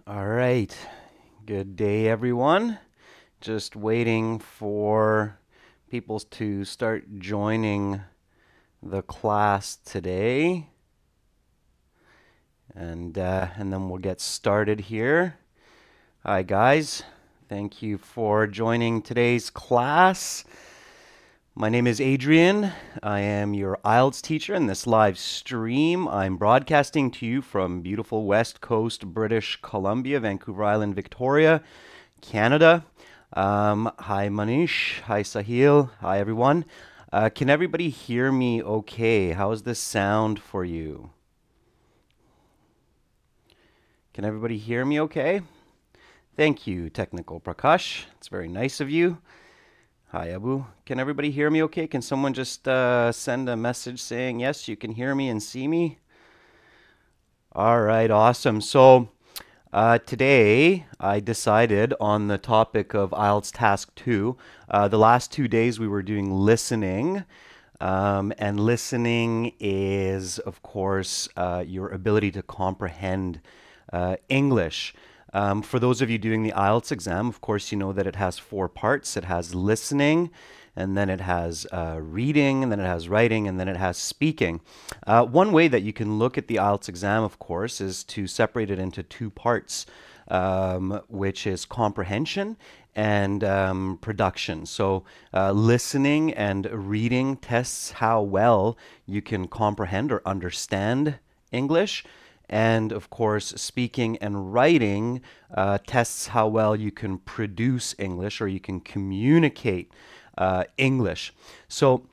All right. Good day, everyone. Just waiting for people to start joining the class today. And then we'll get started here. Hi, guys. Thank you for joining today's class. My name is Adrian. I am your IELTS teacher in this live stream. I'm broadcasting to you from beautiful West Coast, British Columbia, Vancouver Island, Victoria, Canada. Hi, Manish. Hi, Sahil. Hi, everyone. Can everybody hear me okay? How's this sound for you? Can everybody hear me okay? Thank you, Technical Prakash. It's very nice of you. Hi, Abu. Can everybody hear me okay? Can someone just send a message saying, yes, you can hear me and see me? All right, awesome. So today I decided on the topic of IELTS Task 2. The last 2 days we were doing listening. And listening is, of course, your ability to comprehend English. For those of you doing the IELTS exam, of course, you know that it has 4 parts. It has listening, and then it has reading, and then it has writing, and then it has speaking. One way that you can look at the IELTS exam, of course, is to separate it into 2 parts, which is comprehension and production. So listening and reading tests how well you can comprehend or understand English. And of course, speaking and writing tests how well you can produce English or you can communicate English. So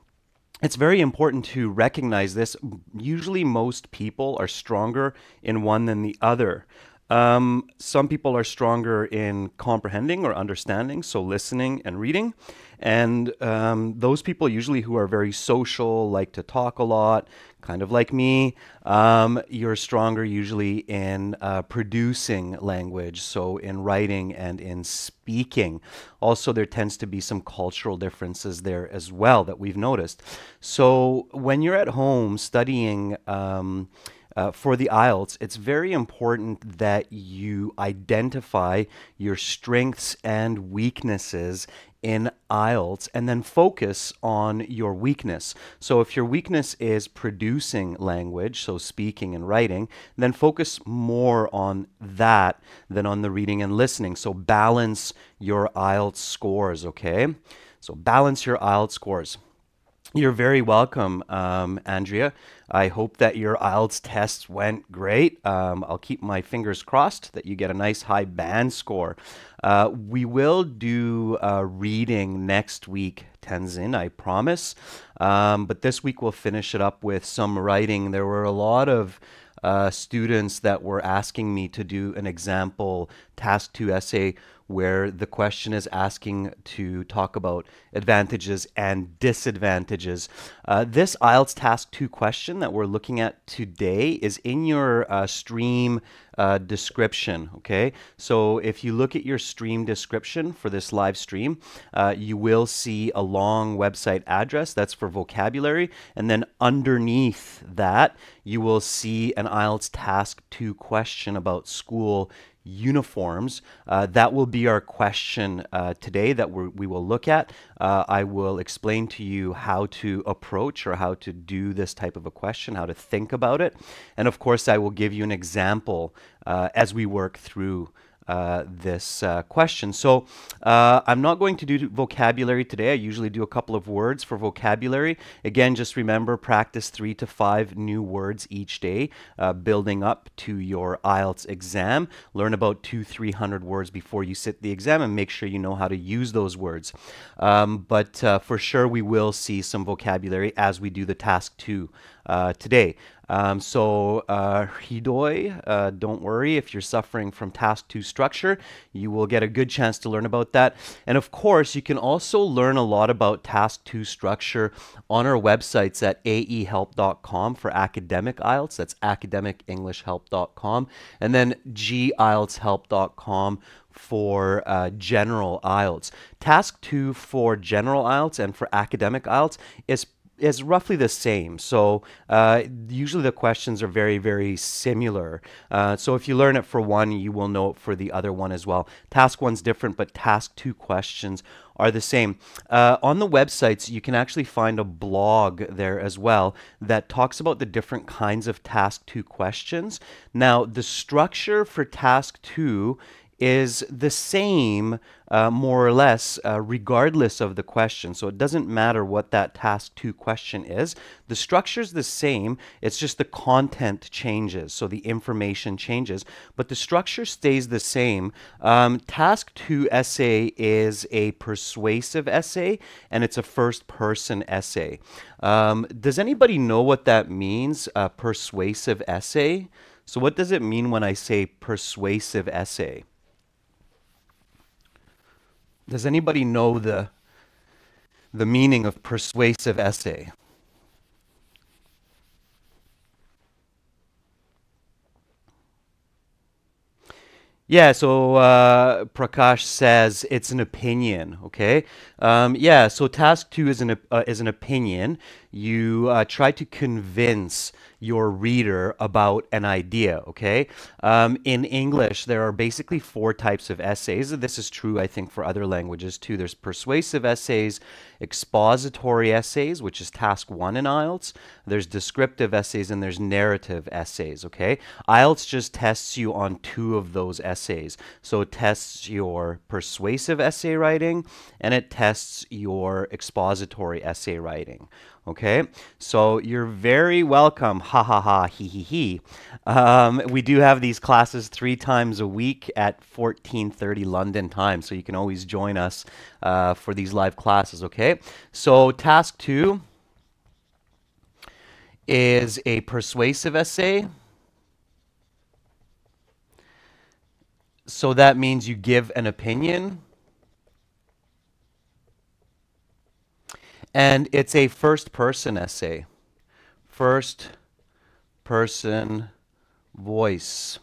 it's very important to recognize this. Usually, most people are stronger in one than the other. Some people are stronger in comprehending or understanding, so listening and reading. And those people usually who are very social, like to talk a lot, kind of like me, you're stronger usually in producing language, so in writing and in speaking. Also, there tends to be some cultural differences there as well that we've noticed. So when you're at home studying, for the IELTS, it's very important that you identify your strengths and weaknesses in IELTS and then focus on your weakness. So if your weakness is producing language, so speaking and writing, then focus more on that than on the reading and listening. So balance your IELTS scores, okay? So balance your IELTS scores. You're very welcome, Andrea. I hope that your IELTS test went great. I'll keep my fingers crossed that you get a nice high band score. We will do reading next week, Tenzin, I promise. But this week we'll finish it up with some writing. There were a lot of students that were asking me to do an example task 2 essay where the question is asking to talk about advantages and disadvantages. This IELTS Task 2 question that we're looking at today is in your stream description, okay? So if you look at your stream description for this live stream, you will see a long website address. That's for vocabulary. And then underneath that, you will see an IELTS Task 2 question about school uniforms. That will be our question today that we will look at. I will explain to you how to approach or how to do this type of a question, how to think about it. And of course, I will give you an example as we work through this question. So I'm not going to do vocabulary today. I usually do a couple of words for vocabulary. Again, just remember, practice 3 to 5 new words each day, building up to your IELTS exam. Learn about 200-300 words before you sit the exam and make sure you know how to use those words. But for sure, we will see some vocabulary as we do the task 2 today. Hidoi, don't worry if you're suffering from task 2 structure. You will get a good chance to learn about that. And of course, you can also learn a lot about task 2 structure on our websites at aehelp.com for academic IELTS. That's academicenglishhelp.com. And then gieltshelp.com for general IELTS. Task 2 for general IELTS and for academic IELTS is roughly the same. So usually the questions are very, very similar. So if you learn it for one, you will know it for the other one as well. Task one's different, but task two questions are the same. On the websites, you can actually find a blog there as well that talks about the different kinds of task two questions. Now, the structure for task two is the same, more or less, regardless of the question. So it doesn't matter what that task two question is. The structure is the same. It's just the content changes. So the information changes, but the structure stays the same. Task two essay is a persuasive essay, and it's a first person essay. Does anybody know what that means? A persuasive essay? So what does it mean when I say persuasive essay? Does anybody know the meaning of persuasive essay? Yeah, so Prakash says it's an opinion. Okay, yeah. So task two is an opinion. You try to convince your reader about an idea. Okay, in English there are basically four types of essays. This is true, I think, for other languages too. There's persuasive essays, expository essays, which is task one in IELTS. There's descriptive essays, and there's narrative essays. Okay, IELTS just tests you on two of those essays. So it tests your persuasive essay writing, and it tests your expository essay writing. Okay, so you're very welcome. Ha ha ha, he he he. We do have these classes 3 times a week at 14:30 London time, so you can always join us for these live classes. Okay, so task two is a persuasive essay. So that means you give an opinion. And it's a first person essay. First person voice.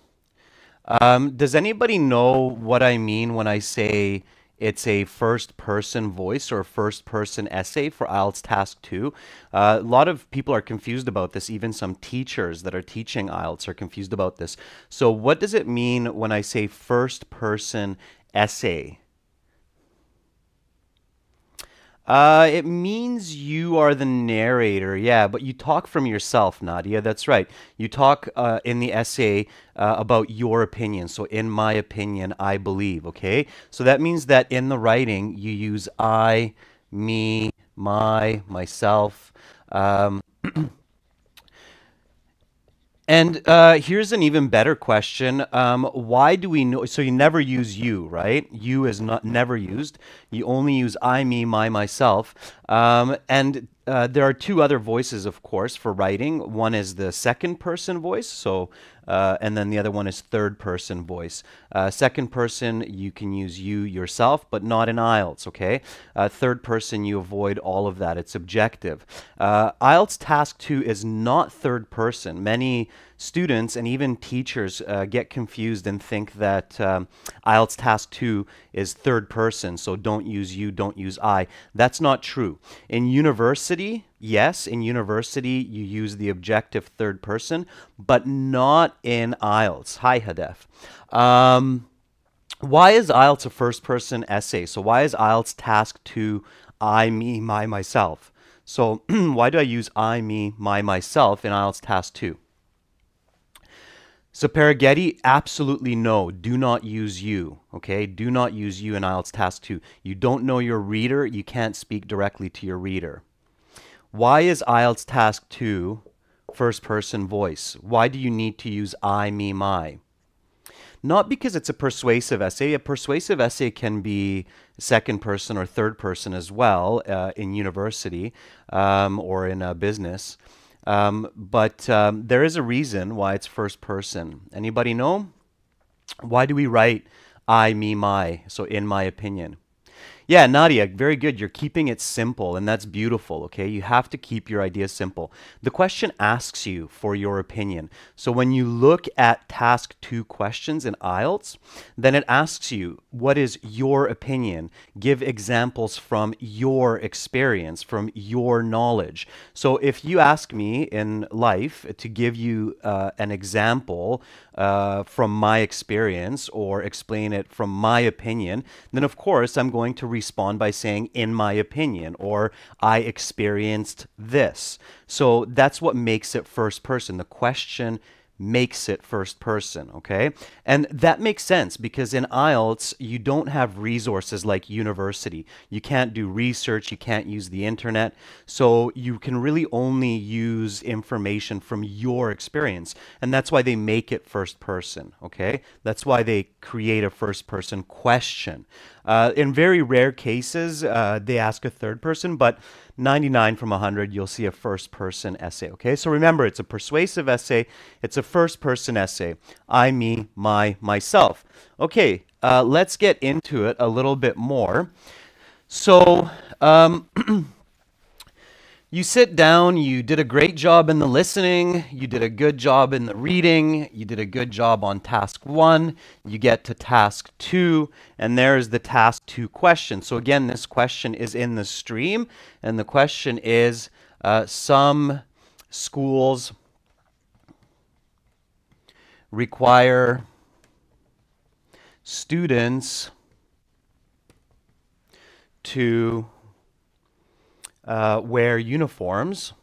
Does anybody know what I mean when I say it's a first person voice or first person essay for IELTS Task 2? A lot of people are confused about this. Even some teachers that are teaching IELTS are confused about this. So what does it mean when I say first person essay? It means you are the narrator, yeah, but you talk from yourself, Nadia. That's right. You talk in the essay about your opinion. So, in my opinion, I believe, okay? So that means that in the writing, you use I, me, my, myself. And here's an even better question. Why do we know? So you never use you, right? You is not never used. You only use I, me, my, myself. And there are two other voices, of course, for writing. One is the second person voice. So and then the other one is third person voice. Second person, you can use you yourself, but not in IELTS, okay? Third person, you avoid all of that. It's objective. IELTS Task 2 is not third person. Many students and even teachers get confused and think that IELTS Task 2 is third person, so don't use you, don't use I. That's not true. In university, yes, in university you use the objective third person, but not in IELTS. Hi, Hadef. Why is IELTS a first person essay? So why is IELTS Task 2 I, me, my, myself? So why do I use I, me, my, myself in IELTS Task 2? So Paraghetti, absolutely no. Do not use you, okay? Do not use you in IELTS Task 2. You don't know your reader. You can't speak directly to your reader. Why is IELTS Task 2 first person voice? Why do you need to use I, me, my? Not because it's a persuasive essay. A persuasive essay can be second person or third person as well in university or in business. But there is a reason why it's first person. Anybody know? Why do we write I, me, my? So in my opinion. Yeah, Nadia, very good. You're keeping it simple, and that's beautiful, okay? You have to keep your ideas simple. The question asks you for your opinion. So when you look at task 2 questions in IELTS, then it asks you, what is your opinion? Give examples from your experience, from your knowledge. So if you ask me in life to give you an example from my experience or explain it from my opinion, then of course I'm going to respond by saying in my opinion or I experienced this. So that's what makes it first person. The question makes it first person, okay? And that makes sense because in IELTS, you don't have resources like university. You can't do research, you can't use the internet, so you can really only use information from your experience. And that's why they make it first person, okay? That's why they create a first person question. In very rare cases, they ask a third person, but 99 from 100, you'll see a first person essay, okay? So remember, it's a persuasive essay. It's a first person essay. I, me, my, myself. Okay, let's get into it a little bit more. So, you sit down, you did a great job in the listening, you did a good job in the reading, you did a good job on task 1, you get to task 2, and there's the task 2 question. So again, this question is in the stream, and the question is, some schools require students to wear uniforms.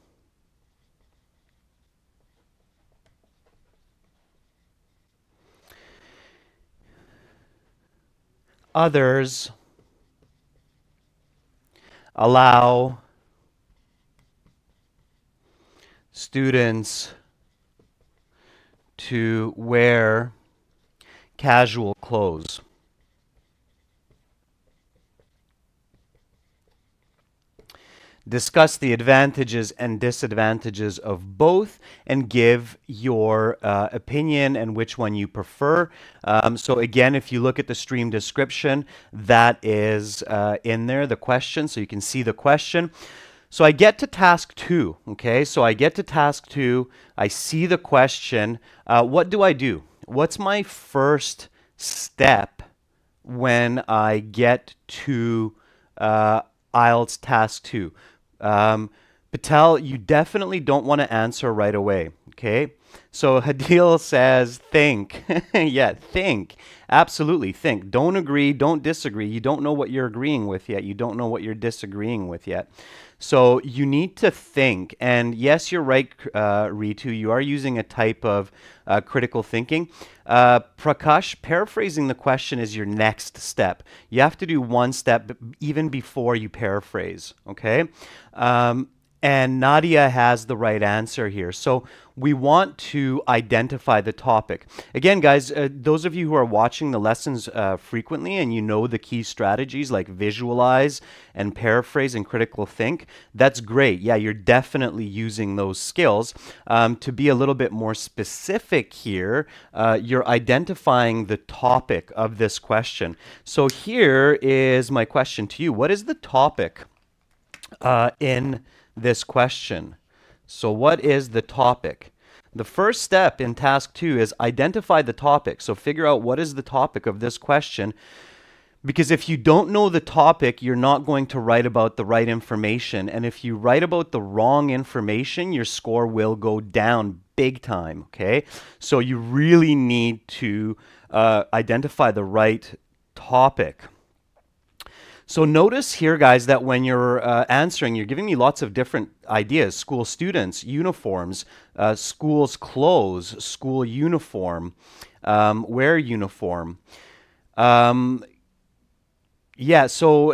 Others allow students to wear casual clothes. Discuss the advantages and disadvantages of both and give your opinion and which one you prefer. So again, if you look at the stream description, that is in there, the question, so you can see the question. So I get to task 2, okay? So I get to task 2, I see the question. What do I do? What's my first step when I get to IELTS task 2? Patel, you definitely don't want to answer right away, okay? So Hadil says, think. Yeah, think. Absolutely, think. Don't agree, don't disagree. You don't know what you're agreeing with yet. You don't know what you're disagreeing with yet. So you need to think. And yes, you're right, Ritu. You are using a type of critical thinking. Prakash, paraphrasing the question is your next step. You have to do one step even before you paraphrase, okay? And Nadia has the right answer here. So we want to identify the topic. Again, guys, those of you who are watching the lessons frequently and you know the key strategies like visualize and paraphrase and critical think, that's great. Yeah, you're definitely using those skills. To be a little bit more specific here, you're identifying the topic of this question. So here is my question to you. What is the topic in this question? So what is the topic? The first step in task 2 is identify the topic. So figure out what is the topic of this question, because if you don't know the topic, you're not going to write about the right information. And if you write about the wrong information, your score will go down big time, okay? So you really need to identify the right topic. So notice here, guys, that when you're answering, you're giving me lots of different ideas. School students, uniforms, school's clothes, school uniform, wear uniform. Yeah, so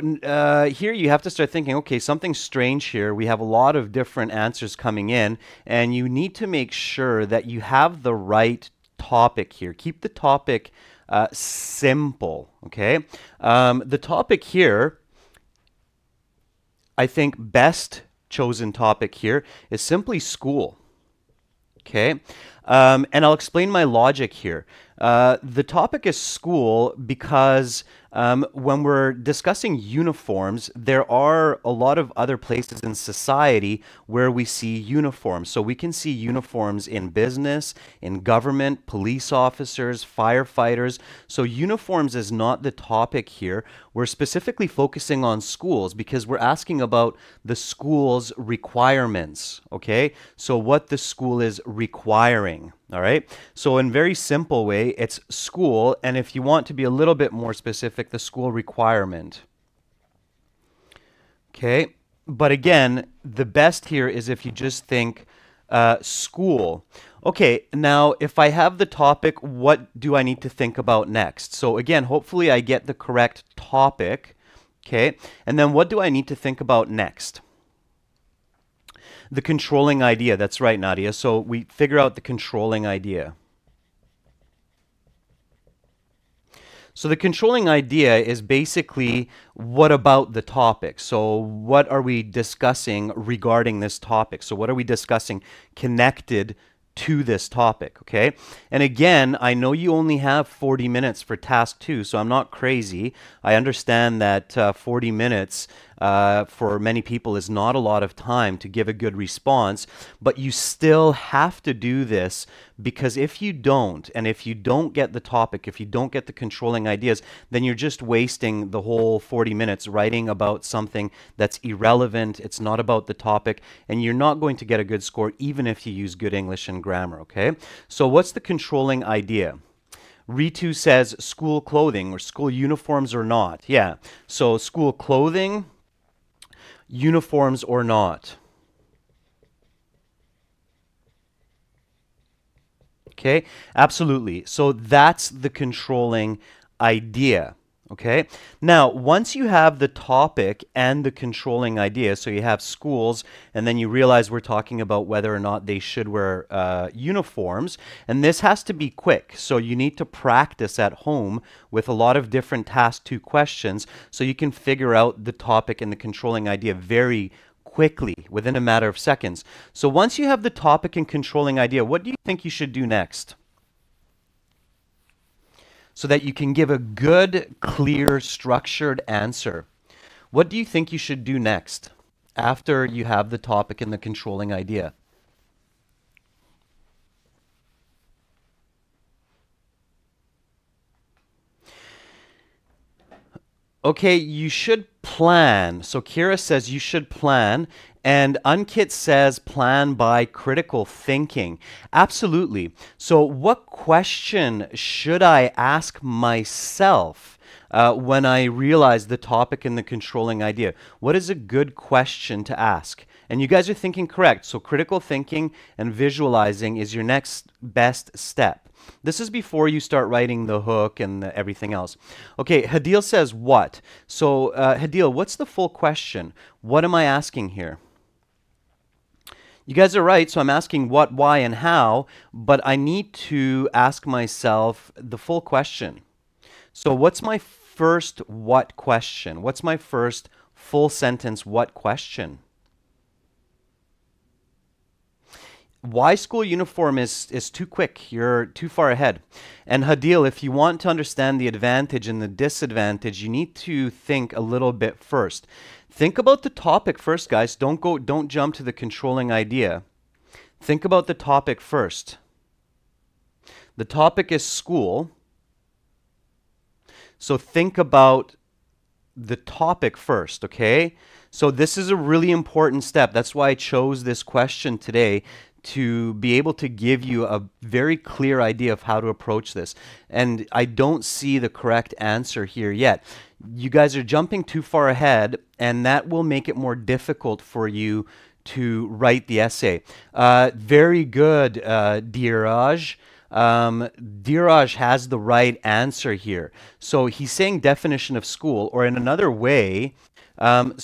here you have to start thinking, okay, something's strange here. We have a lot of different answers coming in, and you need to make sure that you have the right topic here. Keep the topic simple, okay? The topic here, I think best chosen topic here is simply school, okay? And I'll explain my logic here. The topic is school because when we're discussing uniforms, there are a lot of other places in society where we see uniforms. So we can see uniforms in business, in government, police officers, firefighters. So uniforms is not the topic here. We're specifically focusing on schools because we're asking about the school's requirements, okay? So what the school is requiring. All right. So in very simple way, it's school. And if you want to be a little bit more specific, the school requirement. Okay. But again, the best here is if you just think school. Okay. Now, if I have the topic, what do I need to think about next? So again, hopefully I get the correct topic. Okay. And then what do I need to think about next? The controlling idea. That's right, Nadia. So we figure out the controlling idea. So the controlling idea is basically what about the topic? So what are we discussing regarding this topic? So what are we discussing connected to this topic, okay? And again, I know you only have 40 minutes for task 2, so I'm not crazy. I understand that 40 minutes for many people is not a lot of time to give a good response, but you still have to do this because if you don't, and if you don't get the topic, if you don't get the controlling ideas, then you're just wasting the whole 40 minutes writing about something that's irrelevant, it's not about the topic, and you're not going to get a good score even if you use good English and grammar, okay? So what's the controlling idea? Ritu says school clothing or school uniforms or not. Yeah, so school clothing, uniforms or not. Okay, absolutely. So that's the controlling idea. Okay, now once you have the topic and the controlling idea, so you have schools, and then you realize we're talking about whether or not they should wear uniforms, and this has to be quick. So you need to practice at home with a lot of different task 2 questions so you can figure out the topic and the controlling idea very quickly within a matter of seconds. So once you have the topic and controlling idea, what do you think you should do next? So that you can give a good, clear, structured answer. What do you think you should do next after you have the topic and the controlling idea? Okay, you should plan. So Kira says you should plan, and Ankit says plan by critical thinking. Absolutely. So what question should I ask myself when I realize the topic and the controlling idea? What is a good question to ask? And you guys are thinking correct. So critical thinking and visualizing is your next best step. This is before you start writing the hook and everything else. Okay, Hadil says what? So Hadil, what's the full question? What am I asking here? You guys are right, so I'm asking what, why, and how, but I need to ask myself the full question. So what's my first what question? What's my first full sentence what question? Why school uniform is too quick. You're too far ahead. And Hadil, if you want to understand the advantage and the disadvantage, you need to think a little bit first. Think about the topic first, guys. Don't jump to the controlling idea. Think about the topic first. The topic is school. So think about the topic first, okay? So this is a really important step. That's why I chose this question today, to be able to give you a very clear idea of how to approach this. And I don't see the correct answer here yet. You guys are jumping too far ahead, and that will make it more difficult for you to write the essay. Very good, Dheeraj. Dheeraj has the right answer here. So he's saying definition of school, or in another way, in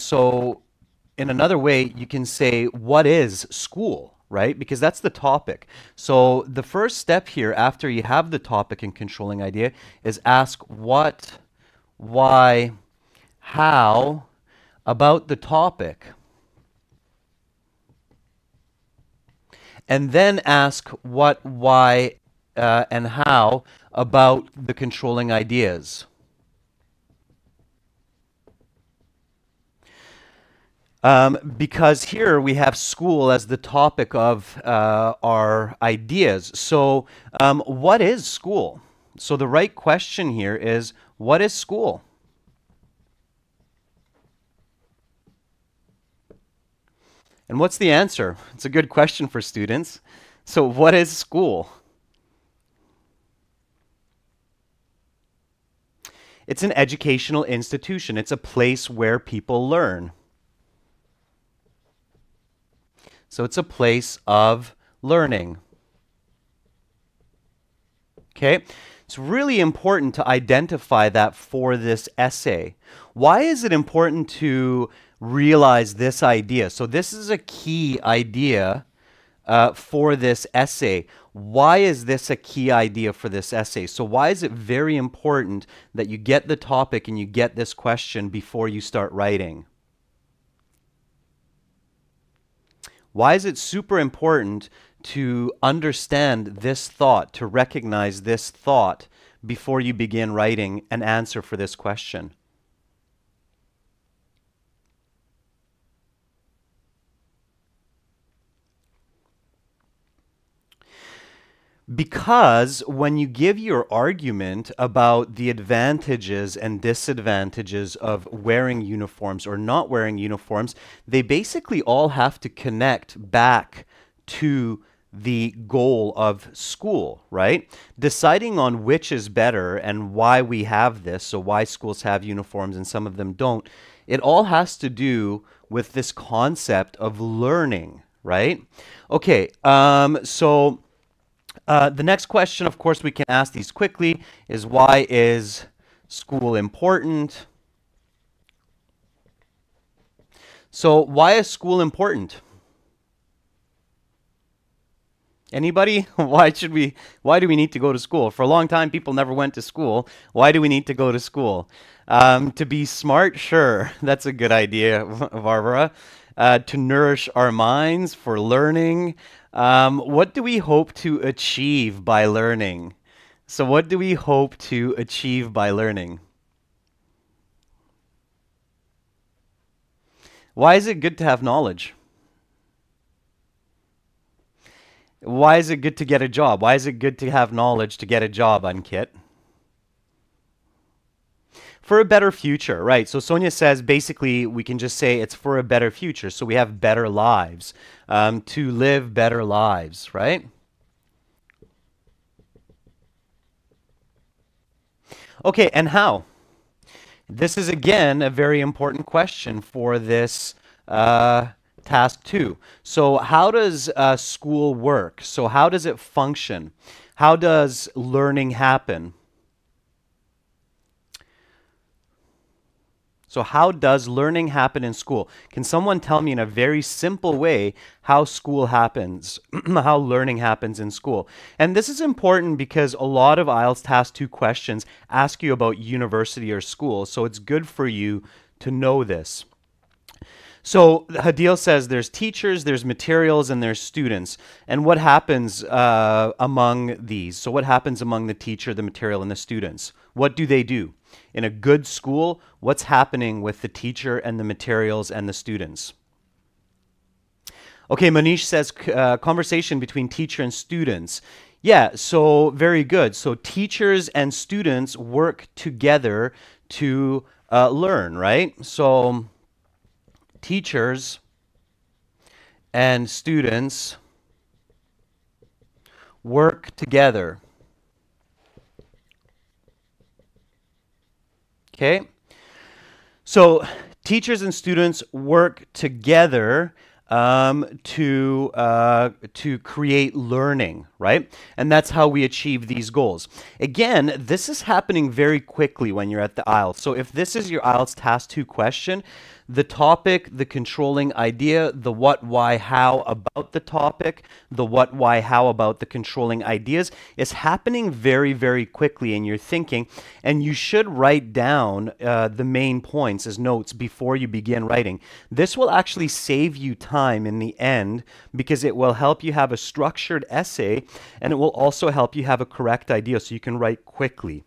another way, you can say, what is school? Right? Because that's the topic. So the first step here, after you have the topic and controlling idea, is ask what, why, how about the topic. And then ask what, why, and how about the controlling ideas? Because here we have school as the topic of our ideas. So, what is school? So the right question here is, what is school? And what's the answer? It's a good question for students. So what is school? It's an educational institution. It's a place where people learn. So it's a place of learning. Okay? It's really important to identify that for this essay. Why is it important to realize this idea? So this is a key idea for this essay. Why is this a key idea for this essay? So why is it very important that you get the topic and you get this question before you start writing? Why is it super important to understand this thought, to recognize this thought before you begin writing an answer for this question? Because when you give your argument about the advantages and disadvantages of wearing uniforms or not wearing uniforms, they basically all have to connect back to the goal of school, right? Deciding on which is better and why we have this, so why schools have uniforms and some of them don't, it all has to do with this concept of learning, right? Okay, the next question, of course, we can ask these quickly, is why is school important? So why is school important? Anybody? Why do we need to go to school? For a long time, people never went to school. Why do we need to go to school? To be smart? Sure, that's a good idea, Barbara. To nourish our minds for learning. What do we hope to achieve by learning? So what do we hope to achieve by learning? Why is it good to have knowledge? Why is it good to get a job? Why is it good to have knowledge to get a job, Ankit? For a better future, right? So Sonia says basically we can just say it's for a better future. So we have better lives, to live better lives, right? Okay, and how? This is again a very important question for this task 2. So how does school work? So how does it function? How does learning happen? So how does learning happen in school? Can someone tell me in a very simple way how school happens, how learning happens in school? And this is important because a lot of IELTS Task 2 questions ask you about university or school, so it's good for you to know this. So Hadil says there's teachers, there's materials, and there's students. And what happens among these? So what happens among the teacher, the material, and the students? What do they do? In a good school, what's happening with the teacher and the materials and the students? Okay, Manish says conversation between teacher and students. Yeah, so very good. So teachers and students work together to learn, right? So teachers and students work together. Okay? So teachers and students work together to create learning, right? And that's how we achieve these goals. Again, this is happening very quickly when you're at the IELTS. So if this is your IELTS Task 2 question, the topic, the controlling idea, the what, why, how about the topic, the what, why, how about the controlling ideas is happening very, very quickly in your thinking. And you should write down the main points as notes before you begin writing. This will actually save you time in the end because it will help you have a structured essay, and it will also help you have a correct idea so you can write quickly.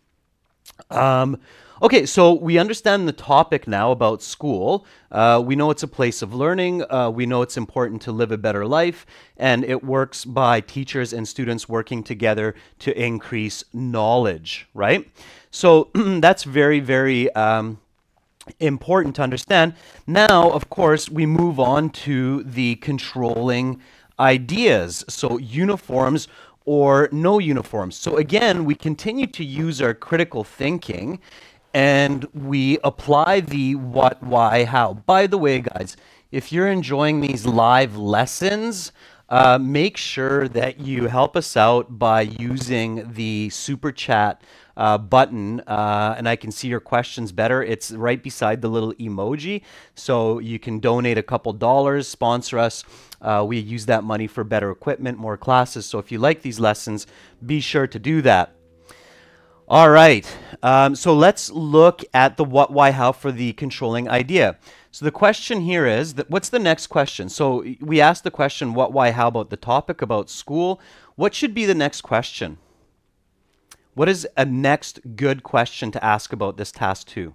Okay, so we understand the topic now about school. We know it's a place of learning. We know it's important to live a better life, and it works by teachers and students working together to increase knowledge, right? So that's very, very important to understand. Now, of course, we move on to the controlling ideas. So uniforms or no uniforms. So again, we continue to use our critical thinking and we apply the what, why, how. By the way, guys, if you're enjoying these live lessons, make sure that you help us out by using the super chat button, and I can see your questions better. It's right beside the little emoji, so you can donate a couple dollars, sponsor us. We use that money for better equipment, more classes. So if you like these lessons, be sure to do that. All right, so let's look at the what, why, how for the controlling idea. So the question here is, that what's the next question? So we asked the question, what, why, how about the topic, about school. What should be the next question? What is a next good question to ask about this task 2?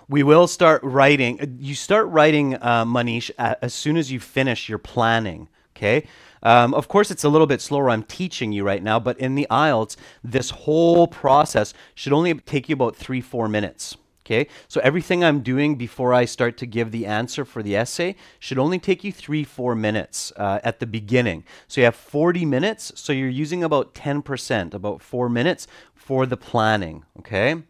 We will start writing. You start writing, Manish, as soon as you finish your planning, okay? Of course, it's a little bit slower. I'm teaching you right now, but in the IELTS, this whole process should only take you about 3-4 minutes. Okay, so everything I'm doing before I start to give the answer for the essay should only take you 3-4 minutes at the beginning. So you have 40 minutes, so you're using about 10%, about 4 minutes for the planning, okay?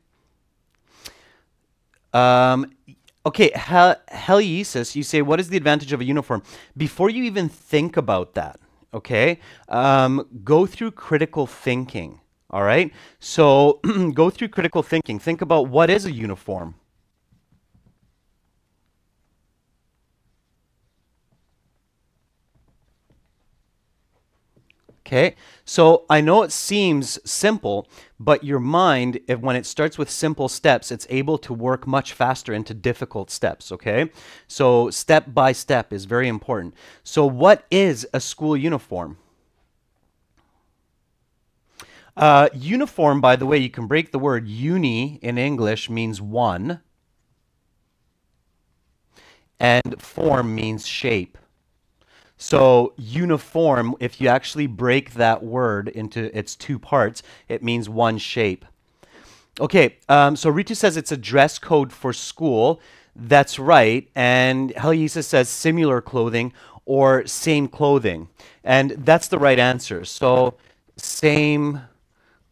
Okay, Heliesis, you say, what is the advantage of a uniform? Before you even think about that, okay, go through critical thinking. All right, so go through critical thinking. Think about what is a uniform. Okay, so I know it seems simple, but your mind, when it starts with simple steps, it's able to work much faster into difficult steps, okay? So step by step is very important. So what is a school uniform? Uniform, by the way, you can break the word uni in English means one, and form means shape. So uniform, if you actually break that word into its 2 parts, it means one shape. Okay, so Ritu says it's a dress code for school. That's right. And Heliisa says similar clothing or same clothing. And that's the right answer. So same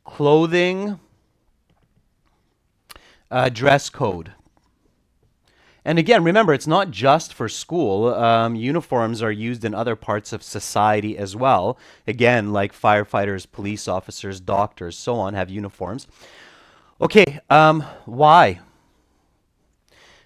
clothing, dress code. And again, remember, it's not just for school. Uniforms are used in other parts of society as well. Again, like firefighters, police officers, doctors, so on, have uniforms. Okay, why?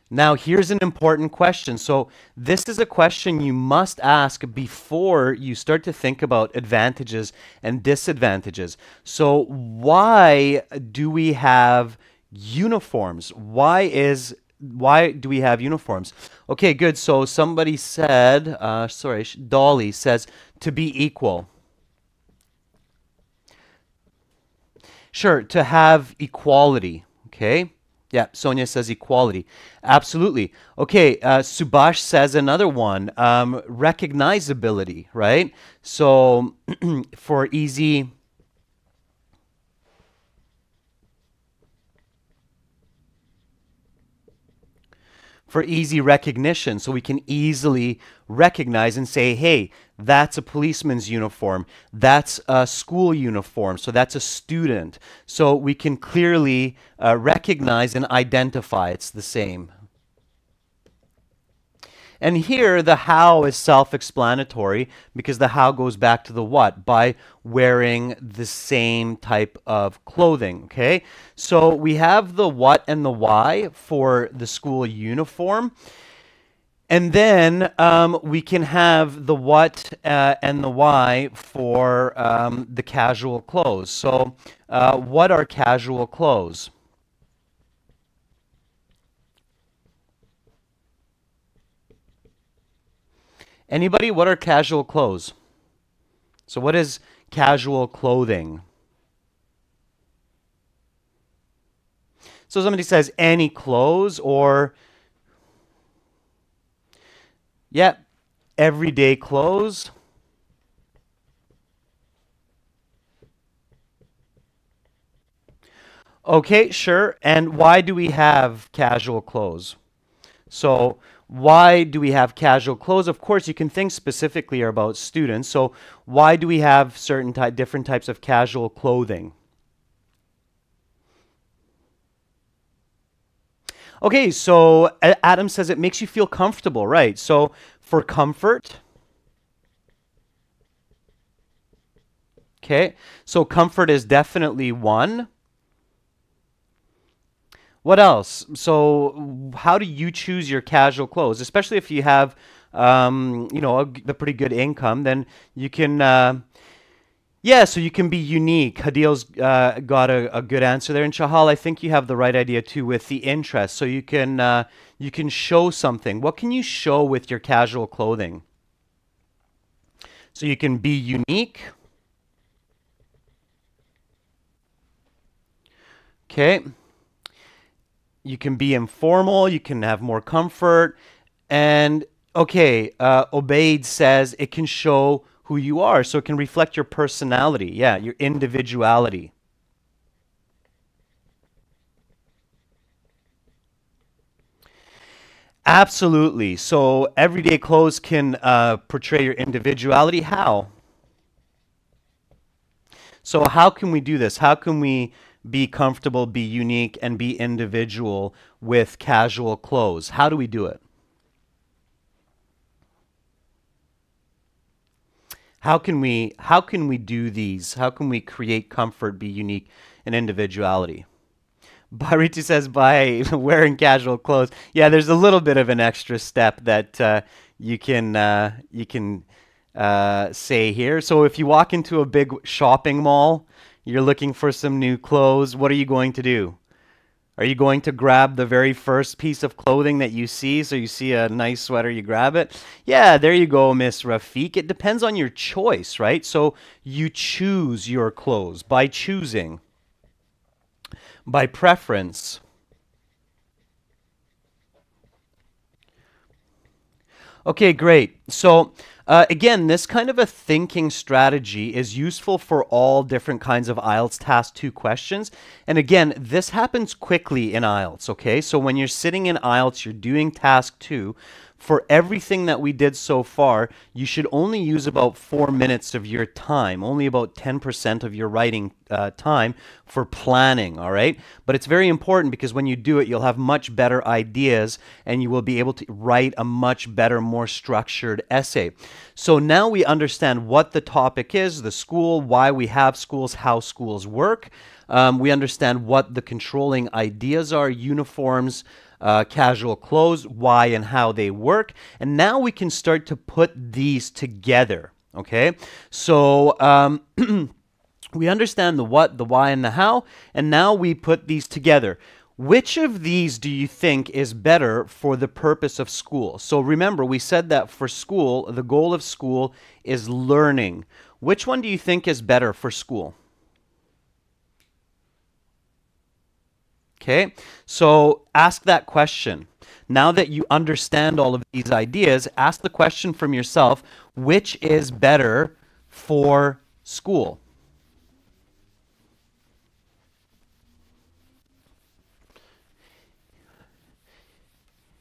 Now, here's an important question. So this is a question you must ask before you start to think about advantages and disadvantages. So why do we have uniforms? Why do we have uniforms? Okay, good. So somebody said, Dolly says, to be equal. Sure, to have equality. Okay. Yeah, Sonia says equality. Absolutely. Okay, Subhash says another one, recognizability, right? So for easy recognition, so we can easily recognize and say, hey, that's a policeman's uniform, that's a school uniform, so that's a student. So we can clearly recognize and identify it's the same. And here the how is self-explanatory because the how goes back to the what by wearing the same type of clothing, okay? So we have the what and the why for the school uniform. And then we can have the what and the why for the casual clothes. So what are casual clothes? Anybody? What are casual clothes? So what is casual clothing? So somebody says any clothes or, yeah, everyday clothes. Okay, sure. And why do we have casual clothes? So why do we have casual clothes? Of course, you can think specifically about students. So why do we have certain different types of casual clothing? Okay, so Adam says it makes you feel comfortable, right? So for comfort, okay, so comfort is definitely one. What else? So how do you choose your casual clothes? Especially if you have, a pretty good income, then you can, yeah, so you can be unique. Hadil's got a good answer there. And Shahal, I think you have the right idea too with the interest. So you can show something. What can you show with your casual clothing? So you can be unique. Okay. You can be informal. You can have more comfort. And okay, Obaid says it can show who you are. So it can reflect your personality. Yeah, your individuality. Absolutely. So everyday clothes can portray your individuality. How? So how can we do this? How can we be comfortable, be unique, and be individual with casual clothes? How do we do it? How can we do these? How can we create comfort, be unique, and individuality? Bhariti says by wearing casual clothes. Yeah, there's a little bit of an extra step that you can say here. So if you walk into a big shopping mall, you're looking for some new clothes. What are you going to do? Are you going to grab the very first piece of clothing that you see? So you see a nice sweater, you grab it. Yeah, there you go, Miss Rafiq. It depends on your choice, right? So you choose your clothes by choosing, by preference. Okay, great. So again, this kind of a thinking strategy is useful for all different kinds of IELTS Task 2 questions. And again, this happens quickly in IELTS, okay? So when you're sitting in IELTS, you're doing Task 2. For everything that we did so far, you should only use about 4 minutes of your time, only about 10% of your writing time for planning, all right? But it's very important because when you do it, you'll have much better ideas and you will be able to write a much better, more structured essay. So now we understand what the topic is, the school, why we have schools, how schools work. We understand what the controlling ideas are, uniforms, casual clothes, why and how they work. And now we can start to put these together, okay? So we understand the what, the why, and the how, and now we put these together. Which of these do you think is better for the purpose of school? So remember, we said that for school, the goal of school is learning. Which one do you think is better for school? Okay, so ask that question. Now that you understand all of these ideas, ask the question from yourself, which is better for school?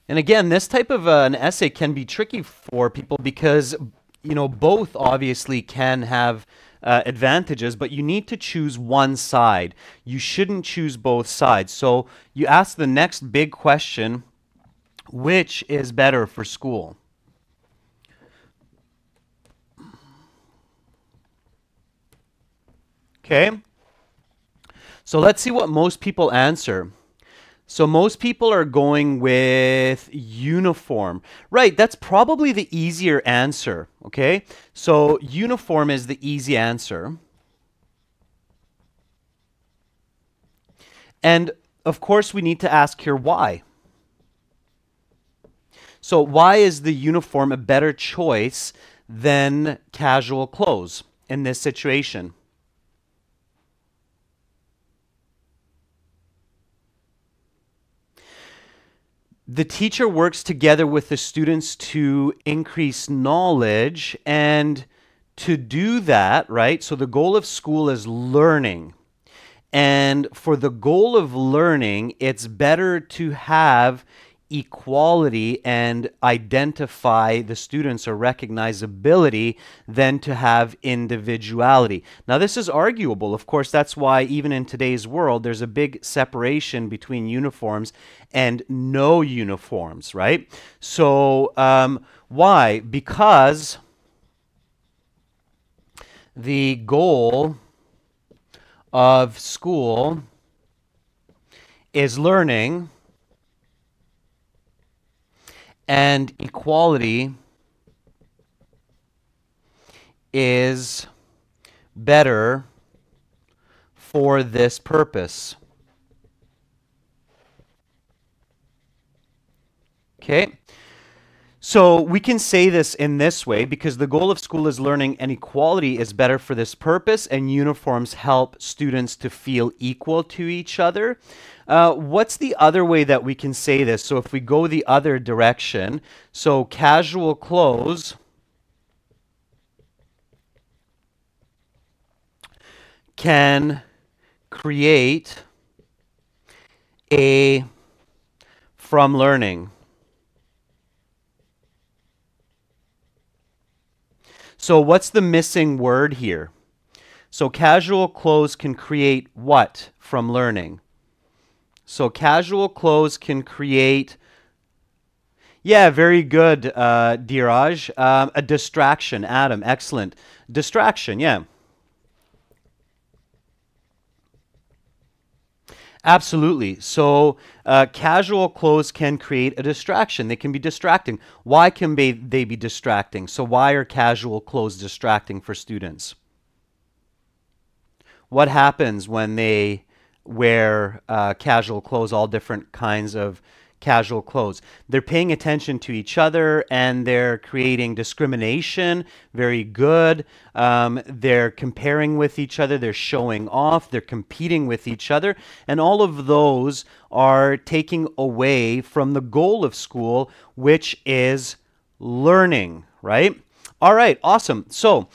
And again, this type of an essay can be tricky for people because, both obviously can have advantages, but you need to choose one side. You shouldn't choose both sides. So you ask the next big question, which is better for school? Okay? So let's see what most people answer. So most people are going with uniform. Right, that's probably the easier answer, okay? So uniform is the easy answer. And of course we need to ask here why. So why is the uniform a better choice than casual clothes in this situation? The teacher works together with the students to increase knowledge, and to do that, right? So the goal of school is learning. And for the goal of learning, it's better to have equality and identify the students or recognizability than to have individuality. Now, this is arguable. Of course, that's why even in today's world, there's a big separation between uniforms and no uniforms, right? So, why? Because the goal of school is learning, and equality is better for this purpose. Okay? So we can say this in this way because the goal of school is learning and equality is better for this purpose, and uniforms help students to feel equal to each other. What's the other way that we can say this? So if we go the other direction, so casual clothes can create a from learning. So what's the missing word here? So casual clothes can create what from learning? So casual clothes can create, yeah, very good, Dheeraj. A distraction, Adam, excellent. Distraction, yeah. Absolutely. So casual clothes can create a distraction. They can be distracting. Why can they be distracting? So why are casual clothes distracting for students? What happens when they wear casual clothes, all different kinds of casual clothes? They're paying attention to each other and they're creating discrimination. Very good. They're comparing with each other. They're showing off. They're competing with each other. And all of those are taking away from the goal of school, which is learning, right? All right, awesome. So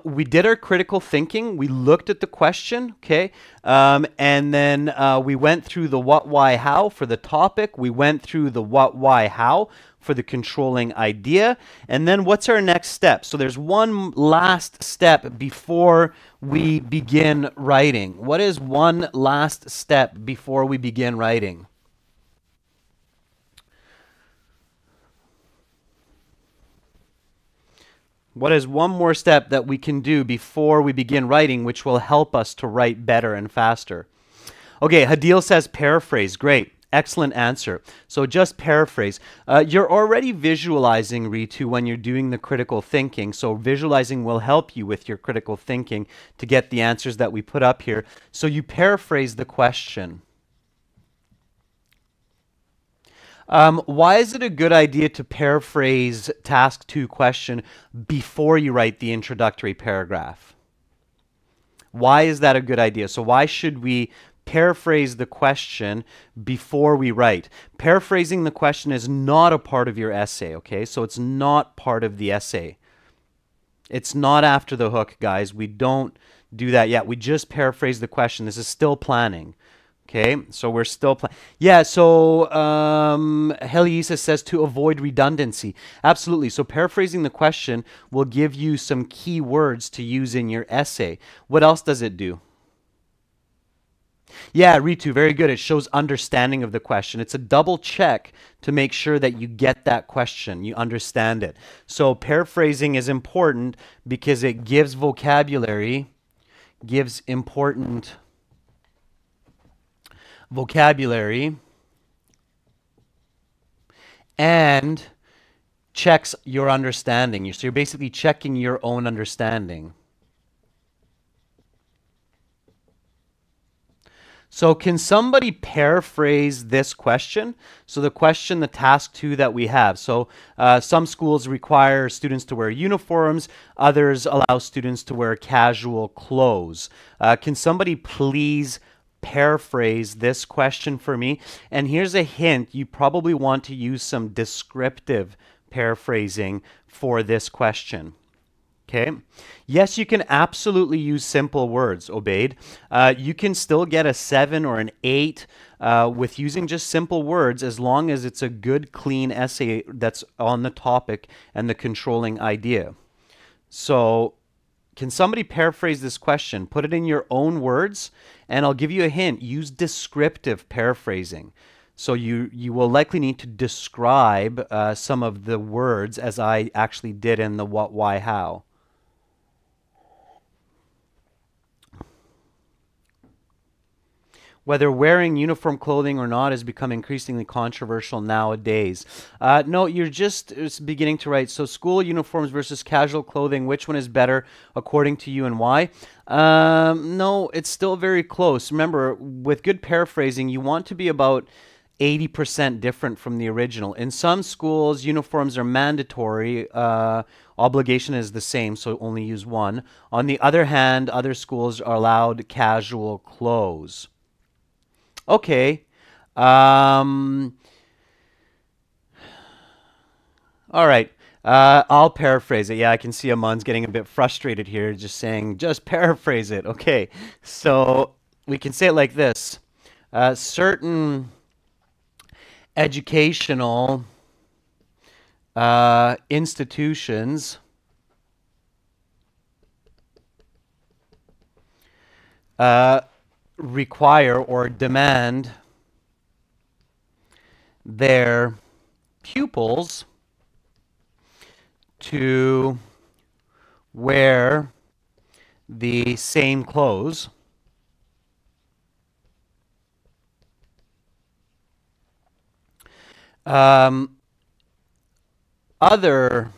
we did our critical thinking. We looked at the question, okay? And then we went through the what, why, how for the topic. We went through the what, why, how for the controlling idea. And then what's our next step? So there's one last step before we begin writing. What is one last step before we begin writing? What is one more step that we can do before we begin writing, which will help us to write better and faster? Okay, Hadil says paraphrase. Great. Excellent answer. So just paraphrase. You're already visualizing, Ritu, when you're doing the critical thinking. So visualizing will help you with your critical thinking to get the answers that we put up here. So you paraphrase the question. Why is it a good idea to paraphrase task 2 question before you write the introductory paragraph? Why is that a good idea? So why should we paraphrase the question before we write? Paraphrasing the question is not a part of your essay, okay? So it's not part of the essay. It's not after the hook, guys. We don't do that yet. We just paraphrase the question. This is still planning. Okay, so we're still yeah, so Heliisa says to avoid redundancy. Absolutely. So paraphrasing the question will give you some key words to use in your essay. What else does it do? Yeah, Ritu, very good. It shows understanding of the question. It's a double check to make sure that you get that question, you understand it. So paraphrasing is important because it gives vocabulary, gives important vocabulary and checks your understanding. So you're basically checking your own understanding. So can somebody paraphrase this question? So the question, the task 2 that we have. So some schools require students to wear uniforms. Others allow students to wear casual clothes. Can somebody please paraphrase this question for me? And here's a hint. You probably want to use some descriptive paraphrasing for this question. Okay. Yes, you can absolutely use simple words, Obaid. You can still get a 7 or an 8 with using just simple words as long as it's a good, clean essay that's on the topic and the controlling idea. So can somebody paraphrase this question? Put it in your own words, and I'll give you a hint. Use descriptive paraphrasing. So you will likely need to describe some of the words as I actually did in the what, why, how. Whether wearing uniform clothing or not has become increasingly controversial nowadays. No, you're just beginning to write. So school uniforms versus casual clothing, which one is better according to you and why? No, it's still very close. Remember, with good paraphrasing, you want to be about 80% different from the original. In some schools, uniforms are mandatory. Obligation is the same, so only use one. On the other hand, other schools are allowed casual clothes. Okay. All right. I'll paraphrase it. Yeah, I can see Aman's getting a bit frustrated here, just saying, just paraphrase it. Okay. So we can say it like this. Certain educational institutions require or demand their pupils to wear the same clothes other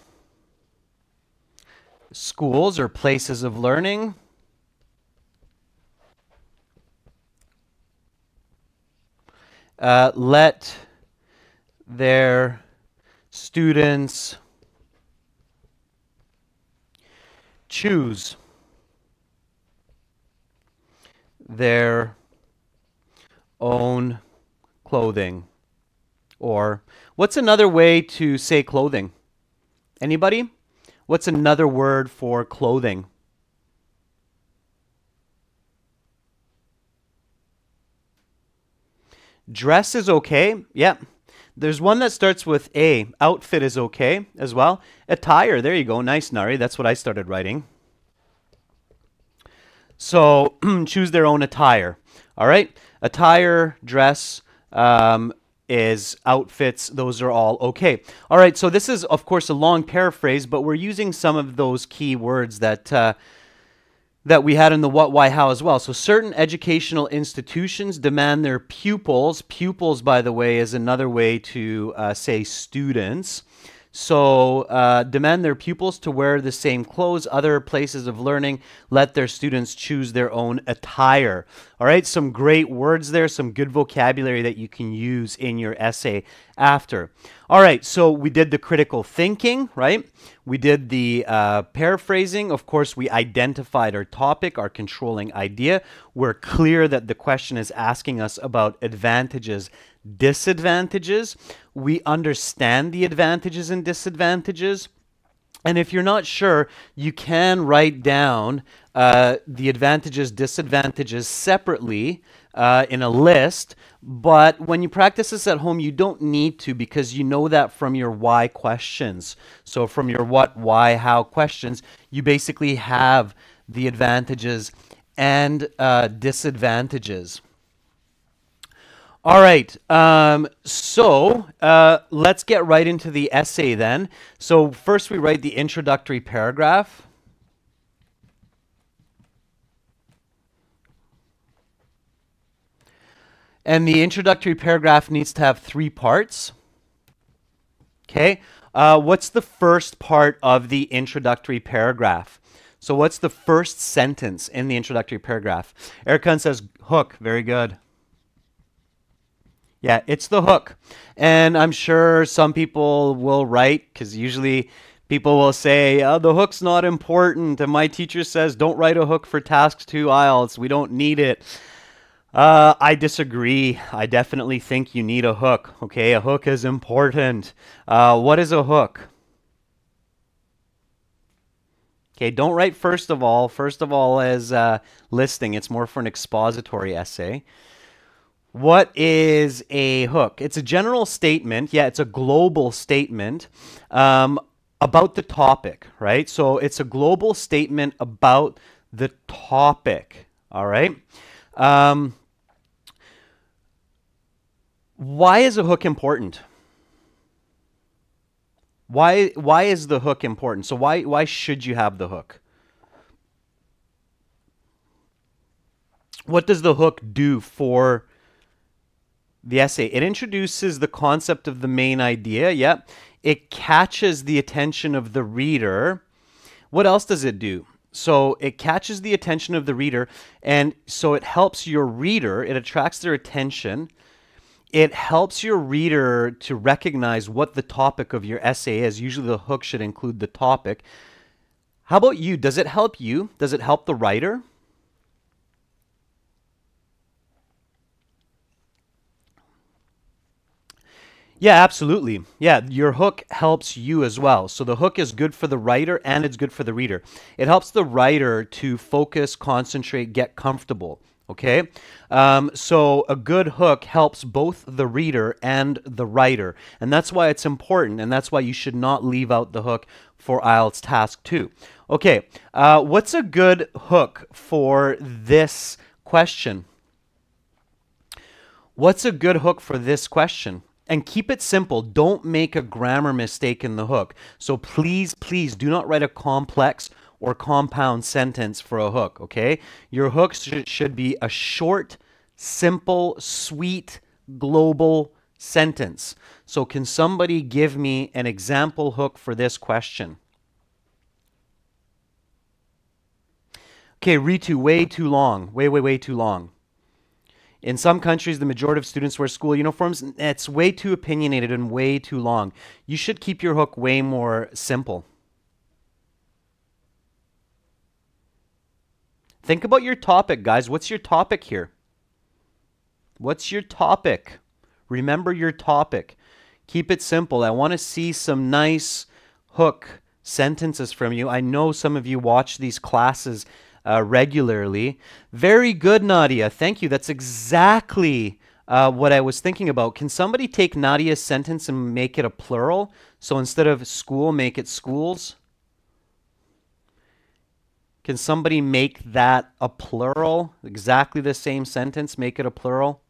schools or places of learning let their students choose their own clothing. Or what's another way to say clothing? Anybody? What's another word for clothing? Dress is okay. Yeah. There's one that starts with A. Outfit is okay as well. Attire. There you go. Nice, Nari. That's what I started writing. So choose their own attire. All right. Attire, dress, is outfits. Those are all okay. All right. So this is, of course, a long paraphrase, but we're using some of those key words that that we had in the what, why, how as well. So certain educational institutions demand their pupils. Pupils, by the way, is another way to say students. So demand their pupils to wear the same clothes. Other places of learning let their students choose their own attire. All right, some great words there, some good vocabulary that you can use in your essay after. All right, so we did the critical thinking, right? We did the paraphrasing. Of course, we identified our topic, our controlling idea. We're clear that the question is asking us about advantages, disadvantages. We understand the advantages and disadvantages. And if you're not sure, you can write down the advantages, disadvantages separately in a list. But when you practice this at home, you don't need to, because you know that from your why questions. So from your what, why, how questions, you basically have the advantages and disadvantages. All right, so let's get right into the essay then. So first we write the introductory paragraph. And the introductory paragraph needs to have 3 parts. Okay. What's the first part of the introductory paragraph? So what's the first sentence in the introductory paragraph? Erica says hook. Very good. Yeah, it's the hook. And I'm sure some people will write, because usually people will say, oh, the hook's not important. And my teacher says, don't write a hook for task 2 IELTS. We don't need it. I disagree. I definitely think you need a hook. Okay, a hook is important. What is a hook? Okay, don't write first of all. First of all as listing. It's more for an expository essay. What is a hook? It's a general statement. Yeah, it's a global statement about the topic, right? So it's a global statement about the topic, all right? Why is a hook important? Why is the hook important? So why should you have the hook? What does the hook do for the essay? It introduces the concept of the main idea. Yep. It catches the attention of the reader. What else does it do? So it catches the attention of the reader, and so it helps your reader. It attracts their attention. It helps your reader to recognize what the topic of your essay is. Usually the hook should include the topic. How about you? Does it help you? Does it help the writer? Yeah, absolutely. Yeah, your hook helps you as well. So the hook is good for the writer and it's good for the reader. It helps the writer to focus, concentrate, get comfortable. Okay, so a good hook helps both the reader and the writer, and that's why it's important, and that's why you should not leave out the hook for IELTS Task 2. Okay, what's a good hook for this question? What's a good hook for this question? And keep it simple. Don't make a grammar mistake in the hook. So please, please do not write a complex or compound sentence for a hook, okay? Your hook should be a short, simple, sweet, global sentence. So can somebody give me an example hook for this question? Okay, Ritu, way too long. Way too long. In some countries, the majority of students wear school uniforms. It's way too opinionated and way too long. You should keep your hook way more simple. Think about your topic, guys. What's your topic here? What's your topic? Remember your topic. Keep it simple. I want to see some nice hook sentences from you. I know some of you watch these classes regularly. Very good, Nadia. Thank you. That's exactly what I was thinking about. Can somebody take Nadia's sentence and make it a plural? So instead of school, make it schools. Can somebody make that a plural? Exactly the same sentence, make it a plural.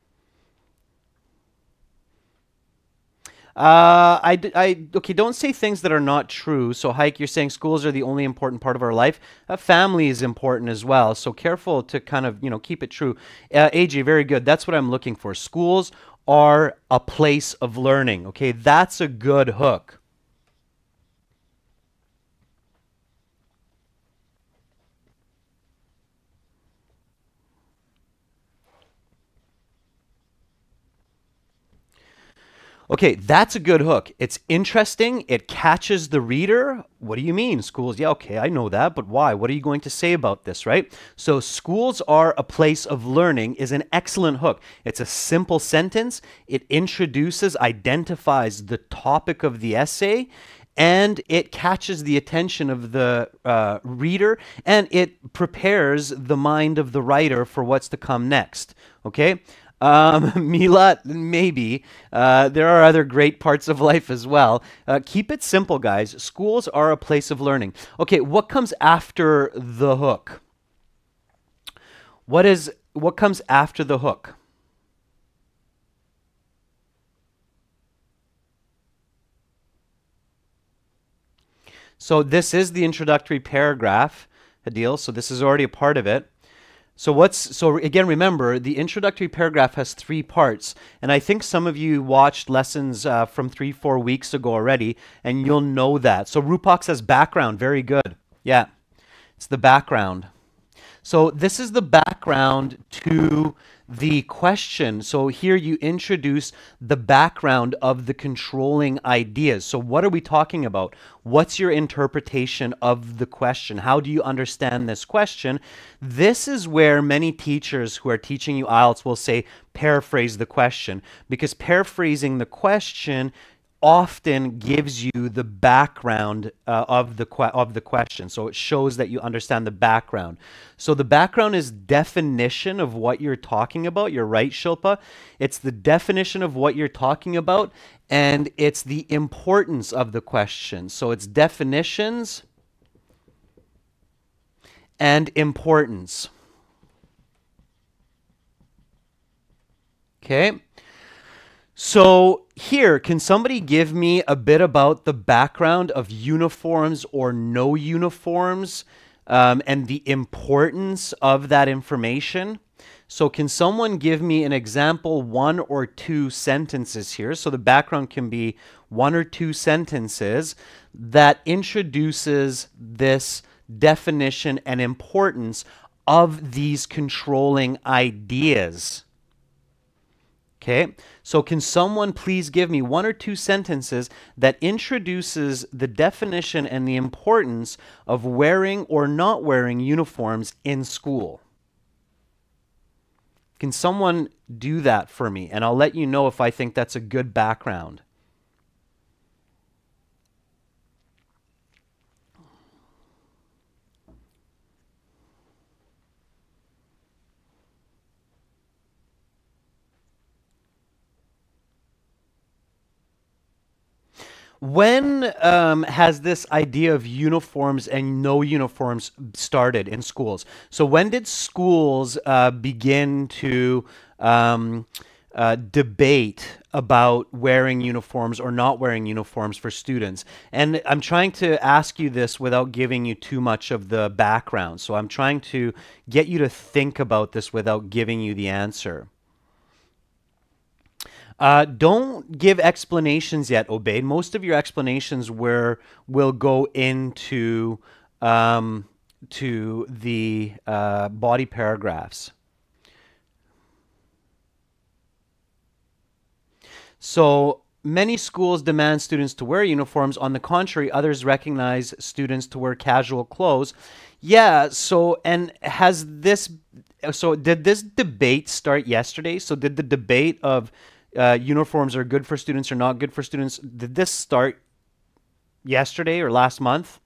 Okay, don't say things that are not true. So, Hike, you're saying schools are the only important part of our life. Family is important as well. So careful to kind of, keep it true. AJ, very good. That's what I'm looking for. Schools are a place of learning. Okay, that's a good hook. Okay, that's a good hook. It's interesting. It catches the reader. What do you mean, schools? Yeah, okay, I know that, but why? What are you going to say about this, right? So, schools are a place of learning is an excellent hook. It's a simple sentence. It introduces, identifies the topic of the essay, and it catches the attention of the reader, and it prepares the mind of the writer for what's to come next, okay? Milat, maybe. There are other great parts of life as well. Keep it simple, guys. Schools are a place of learning. Okay, what comes after the hook? What comes after the hook? So this is the introductory paragraph, Adil. So this is already a part of it. So again, remember, the introductory paragraph has 3 parts, and I think some of you watched lessons from 3-4 weeks ago already, and you'll know that. So Rupak says background, very good. Yeah, it's the background. So this is the background to the question. So here you introduce the background of the controlling ideas. So what are we talking about? What's your interpretation of the question? How do you understand this question? This is where many teachers who are teaching you IELTS will say, paraphrase the question, because paraphrasing the question often gives you the background of the question. So it shows that you understand the background. So the background is definition of what you're talking about. You're right, Shilpa. It's the definition of what you're talking about, and it's the importance of the question. So it's definitions and importance. Okay. So here, can somebody give me a bit about the background of uniforms or no uniforms and the importance of that information? So can someone give me an example, 1 or 2 sentences here? So the background can be 1 or 2 sentences that introduces this definition and importance of these controlling ideas. Okay, so can someone please give me 1 or 2 sentences that introduces the definition and the importance of wearing or not wearing uniforms in school? Can someone do that for me? And I'll let you know if I think that's a good background. When has this idea of uniforms and no uniforms started in schools? So when did schools begin to debate about wearing uniforms or not wearing uniforms for students? And I'm trying to ask you this without giving you too much of the background. So I'm trying to get you to think about this without giving you the answer. Don't give explanations yet, Obaid. Most of your explanations will go into to the body paragraphs. So many schools demand students to wear uniforms. On the contrary, others recognize students to wear casual clothes. Yeah, so and has this so did this debate start yesterday? So did the debate of uniforms are good for students or not good for students, did this start yesterday or last month?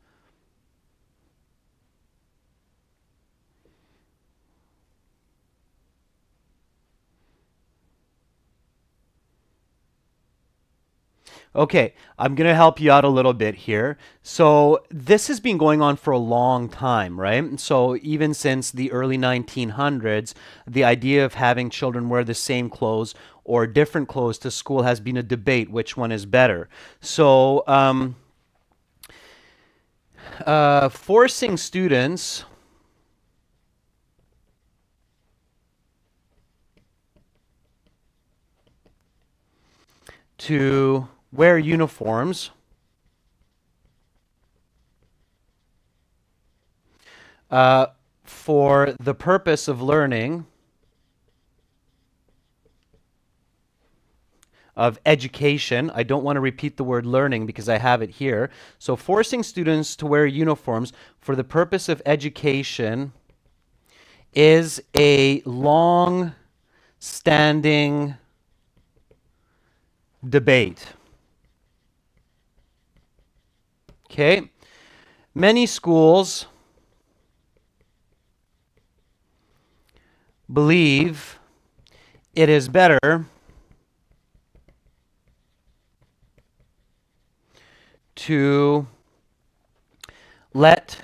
Okay, I'm going to help you out a little bit here. So this has been going on for a long time, right? So even since the early 1900s, the idea of having children wear the same clothes or different clothes to school has been a debate, which one is better. So forcing students to wear uniforms for the purpose of learning, of education. I don't want to repeat the word learning because I have it here. So forcing students to wear uniforms for the purpose of education is a long-standing debate. Okay, many schools believe it is better to let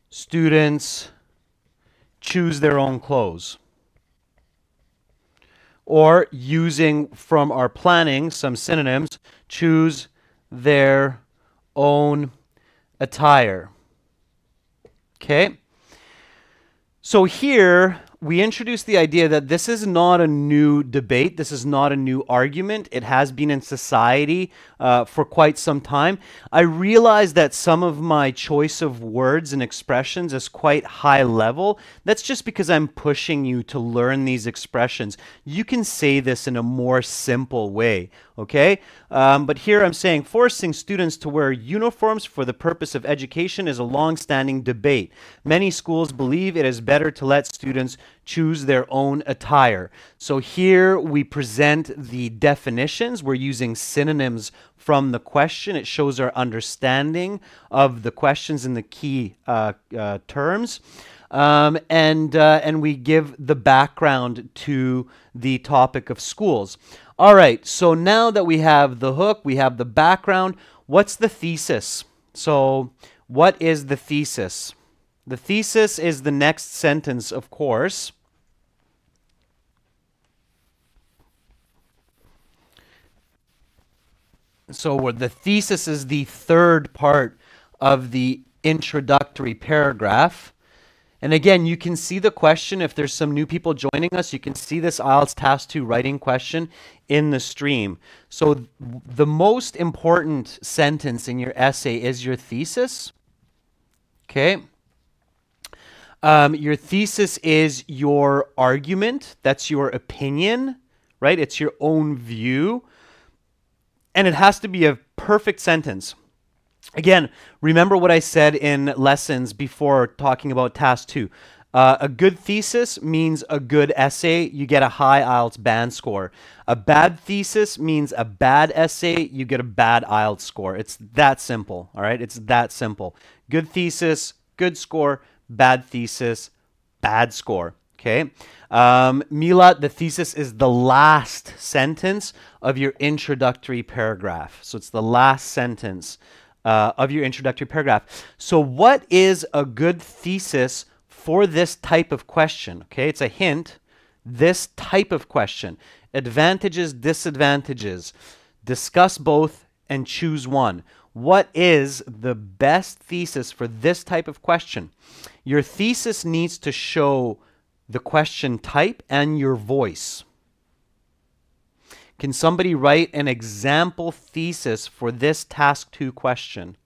students choose their own clothes. Or using from our planning some synonyms, choose their own attire. Okay? So here we introduce the idea that this is not a new debate. This is not a new argument. It has been in society for quite some time. I realize that some of my choice of words and expressions is quite high level. That's just because I'm pushing you to learn these expressions. You can say this in a more simple way, okay? But here I'm saying forcing students to wear uniforms for the purpose of education is a long-standing debate. Many schools believe it is better to let students choose their own attire. So here we present the definitions. We're using synonyms from the question. It shows our understanding of the questions and the key terms. And we give the background to the topic of schools. All right, so now that we have the hook, we have the background, what's the thesis? So what is the thesis? The thesis is the next sentence, of course. So the thesis is the third part of the introductory paragraph. And again, you can see the question. If there's some new people joining us, you can see this IELTS Task 2 writing question in the stream. So the most important sentence in your essay is your thesis. Okay. Your thesis is your argument. That's your opinion, right? It's your own view. And it has to be a perfect sentence. Again, remember what I said in lessons before talking about task 2. A good thesis means a good essay. You get a high IELTS band score. A bad thesis means a bad essay. You get a bad IELTS score. It's that simple, all right? It's that simple. Good thesis, good score. Bad thesis, bad score. Okay. Mila, the thesis is the last sentence of your introductory paragraph. So it's the last sentence of your introductory paragraph. So what is a good thesis for this type of question? Okay, it's a hint. This type of question. Advantages, disadvantages. Discuss both and choose one. What is the best thesis for this type of question? Your thesis needs to show the question type and your voice. Can somebody write an example thesis for this task 2 question?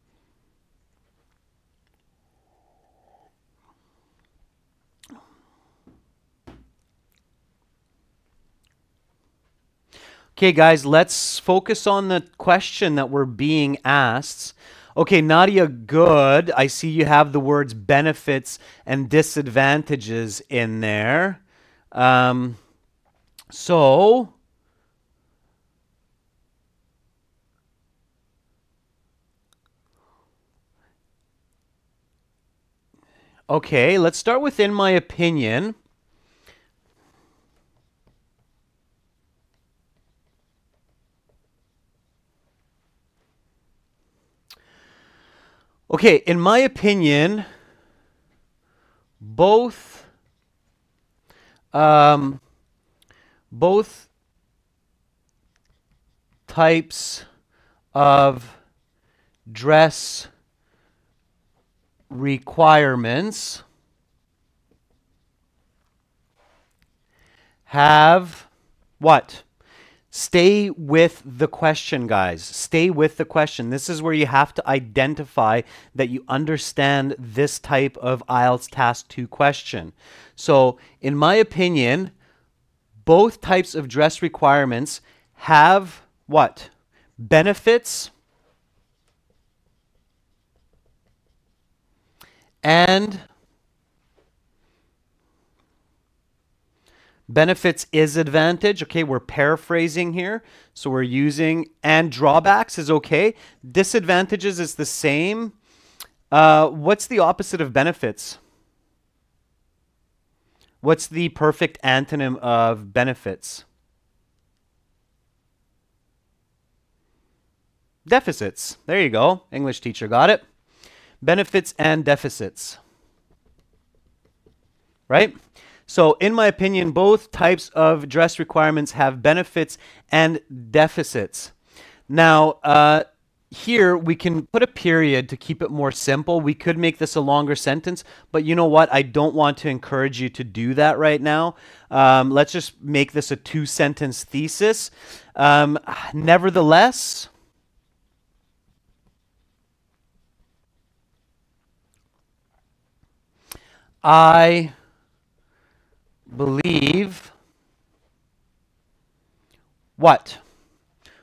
Okay, guys, let's focus on the question that we're being asked. Okay, Nadia, good. I see you have the words benefits and disadvantages in there. Okay, let's start with in my opinion. Okay, in my opinion, both types of dress requirements have what? Stay with the question, guys. Stay with the question. This is where you have to identify that you understand this type of IELTS Task 2 question. So, in my opinion, both types of dress requirements have what? Benefits and benefits is advantage. Okay, we're paraphrasing here. So we're using and drawbacks is okay. Disadvantages is the same. What's the opposite of benefits? What's the perfect antonym of benefits? Deficits. There you go. English teacher got it. Benefits and deficits. Right? So, in my opinion, both types of dress requirements have benefits and deficits. Now, here we can put a period to keep it more simple. We could make this a longer sentence, but you know what? I don't want to encourage you to do that right now. Let's just make this a 2-sentence thesis. Nevertheless, I believe what?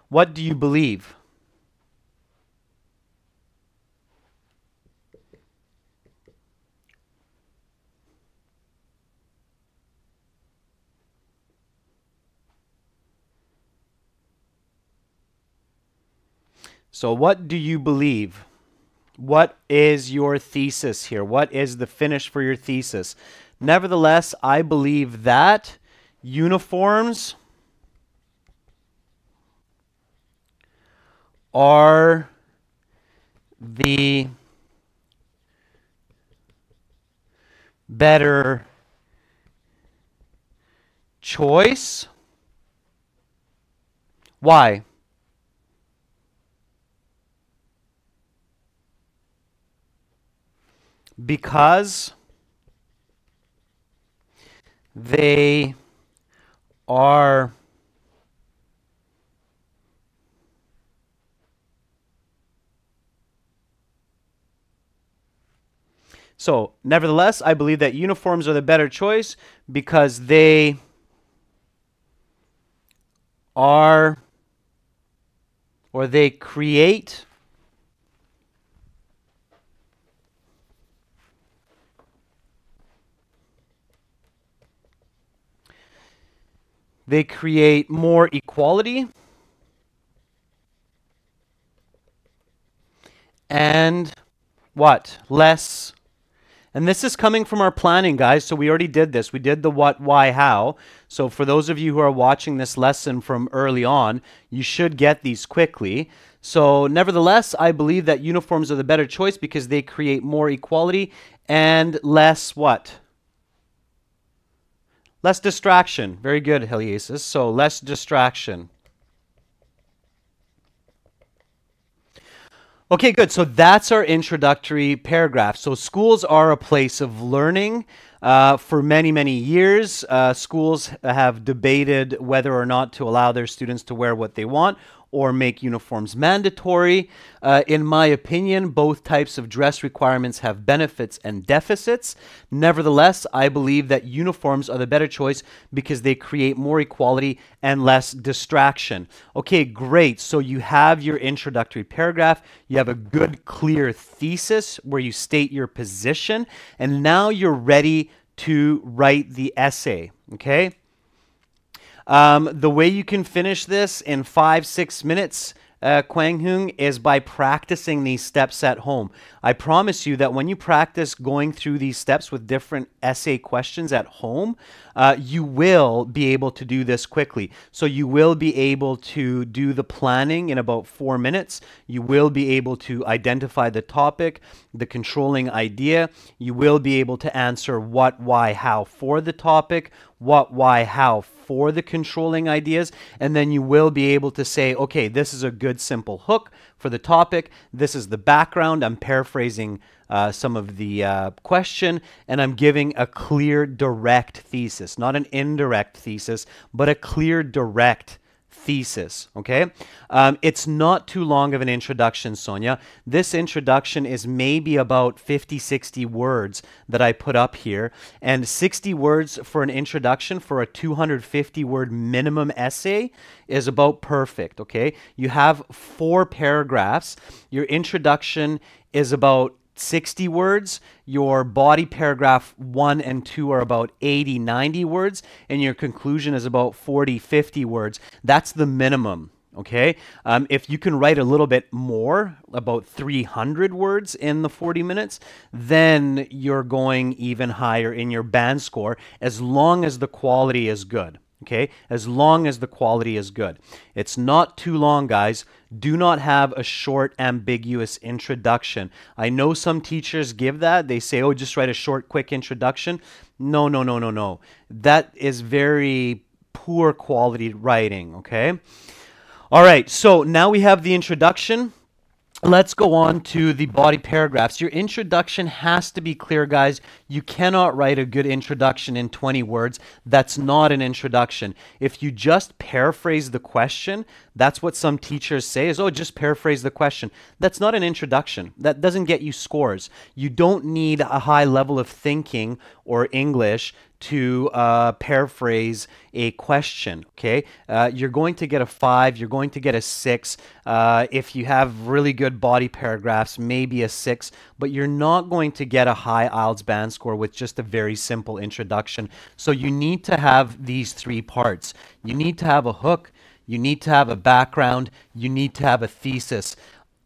What do you believe? So what do you believe? What is your thesis here? What is the finish for your thesis? Nevertheless, I believe that uniforms are the better choice. Why? Because they are so, nevertheless, I believe that uniforms are the better choice because they are or they create more equality and what? Less. And this is coming from our planning, guys. So we already did this. We did the what, why, how. So for those of you who are watching this lesson from early on, you should get these quickly. So nevertheless, I believe that uniforms are the better choice because they create more equality and less what? Less distraction. Very good, Heliasis. So less distraction. Okay, good. So that's our introductory paragraph. So schools are a place of learning. For many, many years, schools have debated whether or not to allow their students to wear what they want or make uniforms mandatory. In my opinion, both types of dress requirements have benefits and deficits. Nevertheless, I believe that uniforms are the better choice because they create more equality and less distraction. Okay, great. So you have your introductory paragraph. You have a good, clear thesis where you state your position, and now you're ready to write the essay, okay? The way you can finish this in 5-6 minutes, Kwang Hung, is by practicing these steps at home. I promise you that when you practice going through these steps with different essay questions at home, you will be able to do this quickly. So you will be able to do the planning in about 4 minutes. You will be able to identify the topic, the controlling idea. You will be able to answer what, why, how for the topic, what, why, how for the controlling ideas, and then you will be able to say, okay, this is a good simple hook for the topic. This is the background. I'm paraphrasing some of the question, and I'm giving a clear, direct thesis, not an indirect thesis, but a clear, direct thesis, okay? It's not too long of an introduction, Sonia. This introduction is maybe about 50, 60 words that I put up here, and 60 words for an introduction for a 250-word minimum essay is about perfect, okay? You have 4 paragraphs. Your introduction is about 60 words, your body paragraph 1 and 2 are about 80, 90 words, and your conclusion is about 40, 50 words. That's the minimum, okay? If you can write a little bit more, about 300 words in the 40 minutes, then you're going even higher in your band score as long as the quality is good. Okay, as long as the quality is good. It's not too long, guys. Do not have a short, ambiguous introduction. I know some teachers give that. They say, oh, just write a short, quick introduction. No, no, no, no, no. That is very poor quality writing, okay? All right, so now we have the introduction. let's go on to the body paragraphs. Your introduction has to be clear, guys. You cannot write a good introduction in 20 words. That's not an introduction. If you just paraphrase the question, that's what some teachers say is, oh, just paraphrase the question. That's not an introduction. That doesn't get you scores. You don't need a high level of thinking or English to paraphrase a question, okay? You're going to get a 5, you're going to get a 6. If you have really good body paragraphs, maybe a 6, but you're not going to get a high IELTS band score with just a very simple introduction. So you need to have these 3 parts. You need to have a hook, you need to have a background, you need to have a thesis.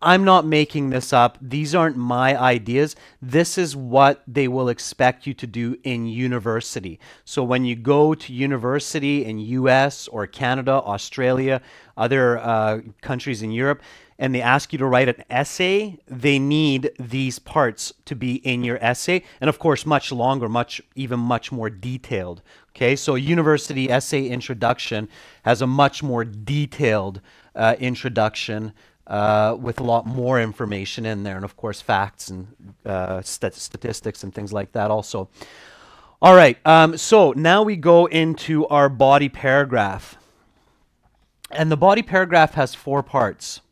I'm not making this up. These aren't my ideas. This is what they will expect you to do in university. So when you go to university in US or Canada, Australia, other countries in Europe, and they ask you to write an essay, they need these parts to be in your essay. And of course, much longer, even much more detailed. Okay, so university essay introduction has a much more detailed introduction with a lot more information in there, and of course facts and statistics and things like that also. All right, so now we go into our body paragraph. And the body paragraph has 4 parts.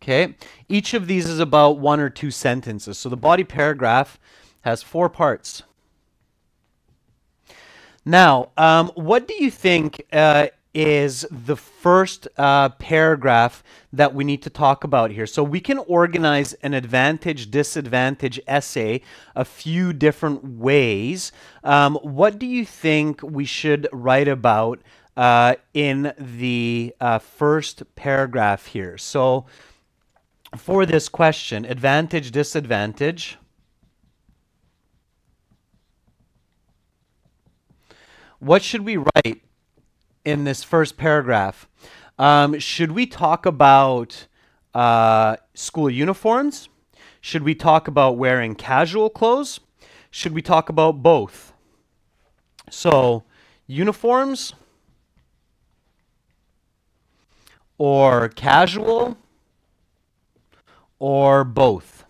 Okay, each of these is about 1 or 2 sentences. So the body paragraph has 4 parts. Now, what do you think is the first paragraph that we need to talk about here? So we can organize an advantage, disadvantage essay a few different ways. What do you think we should write about in the first paragraph here? So for this question, advantage, disadvantage, what should we write in this first paragraph? Should we talk about school uniforms? Should we talk about wearing casual clothes? Should we talk about both? So, uniforms or casual or both?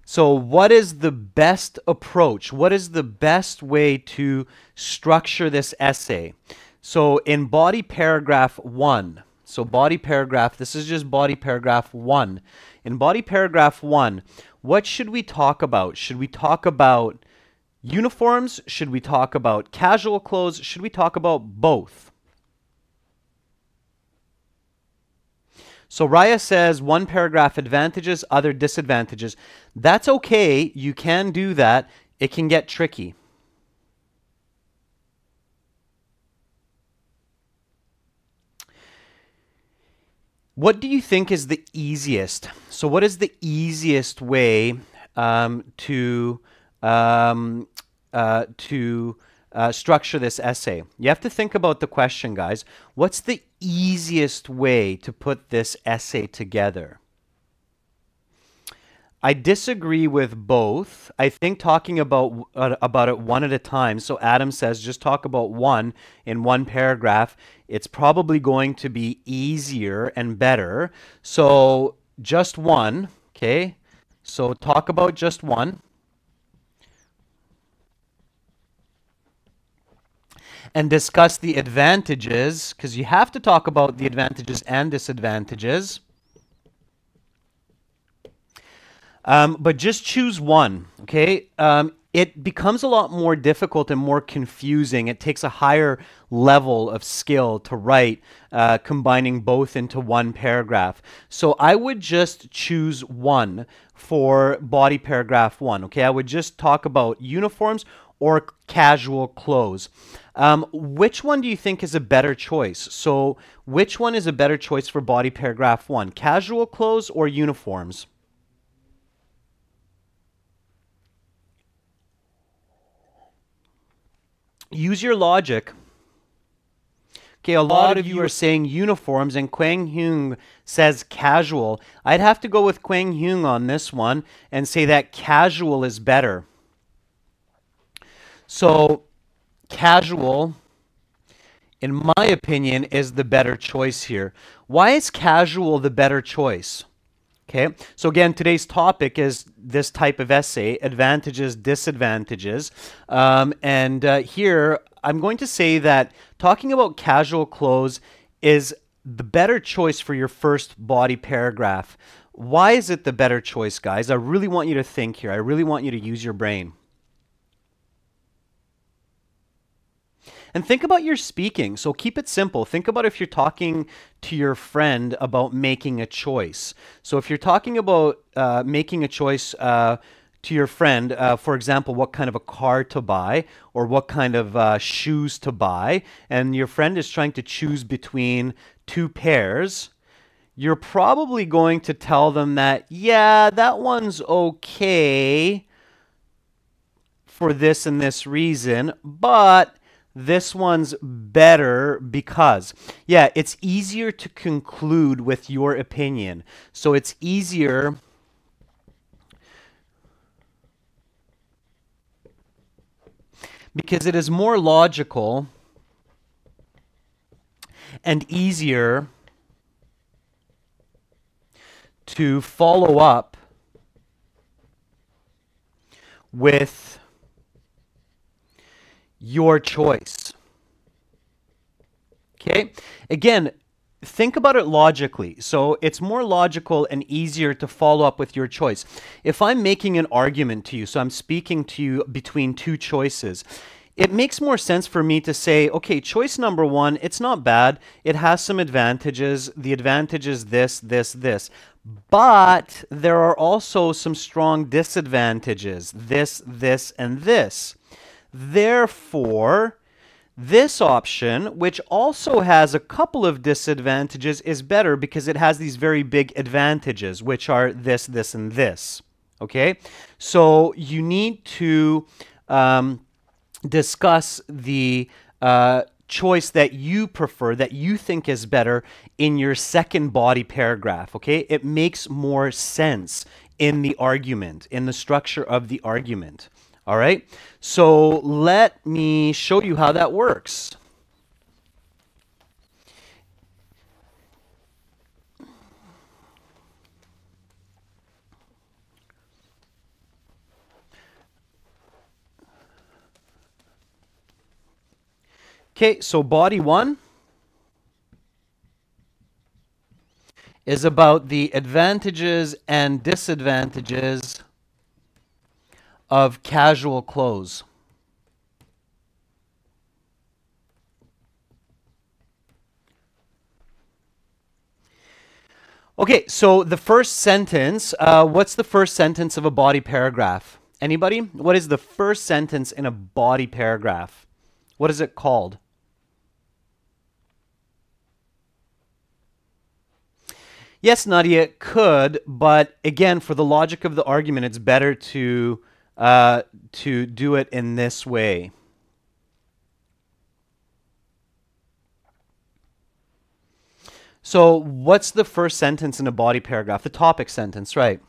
So what is the best approach? What is the best way to structure this essay? So in body paragraph 1, so body paragraph, this is just body paragraph 1. In body paragraph 1, what should we talk about? Should we talk about uniforms? Should we talk about casual clothes? Should we talk about both? So Raya says 1 paragraph advantages, other disadvantages. That's okay. You can do that. It can get tricky. What do you think is the easiest? So what is the easiest way to structure this essay? You have to think about the question, guys. What's the easiest way to put this essay together? I disagree with both. I think talking about it one at a time. So Adam says just talk about one in one paragraph. It's probably going to be easier and better. So just one, okay? So talk about just one. And discuss the advantages, because you have to talk about the advantages and disadvantages. But just choose one, okay? It becomes a lot more difficult and more confusing. It takes a higher level of skill to write, combining both into one paragraph. So I would just choose one for body paragraph 1, okay? I would just talk about uniforms or casual clothes. Which one do you think is a better choice? So which one is a better choice for body paragraph 1? Casual clothes or uniforms? Use your logic. Okay, a lot of you are saying uniforms, and Kwang Hyung says casual. I'd have to go with Kwang Hyung on this one and say that casual is better. So casual in my opinion, is the better choice here. Why is casual the better choice? Okay, so again, today's topic is this type of essay, advantages, disadvantages. Here, I'm going to say that talking about casual clothes is the better choice for your first body paragraph. Why is it the better choice, guys? I really want you to think here. I really want you to use your brain. And think about your speaking. So keep it simple. Think about if you're talking to your friend about making a choice. So if you're talking about making a choice to your friend, for example, what kind of a car to buy or what kind of shoes to buy, and your friend is trying to choose between two pairs, you're probably going to tell them that, yeah, that one's okay for this and this reason, but this one's better because, yeah, it's easier to conclude with your opinion. So it's easier because it is more logical and easier to follow up with your choice. Okay? Again, think about it logically. So it's more logical and easier to follow up with your choice. If I'm making an argument to you, so I'm speaking to you between two choices, it makes more sense for me to say, okay, choice number one, it's not bad. It has some advantages. The advantage is this, this, this. But there are also some strong disadvantages, this, this, and this. Therefore, this option, which also has a couple of disadvantages, is better because it has these very big advantages, which are this, this, and this. Okay? So you need to discuss the choice that you prefer, that you think is better in your second body paragraph. Okay? It makes more sense in the argument, in the structure of the argument. All right, so let me show you how that works. Okay, so body one is about the advantages and disadvantages of casual clothes. Okay, so the first sentence, what's the first sentence of a body paragraph? Anybody? What is the first sentence in a body paragraph? What is it called? Yes, Nadia, it could, but again, for the logic of the argument, it's better to do it in this way. So what's the first sentence in a body paragraph? The topic sentence, right?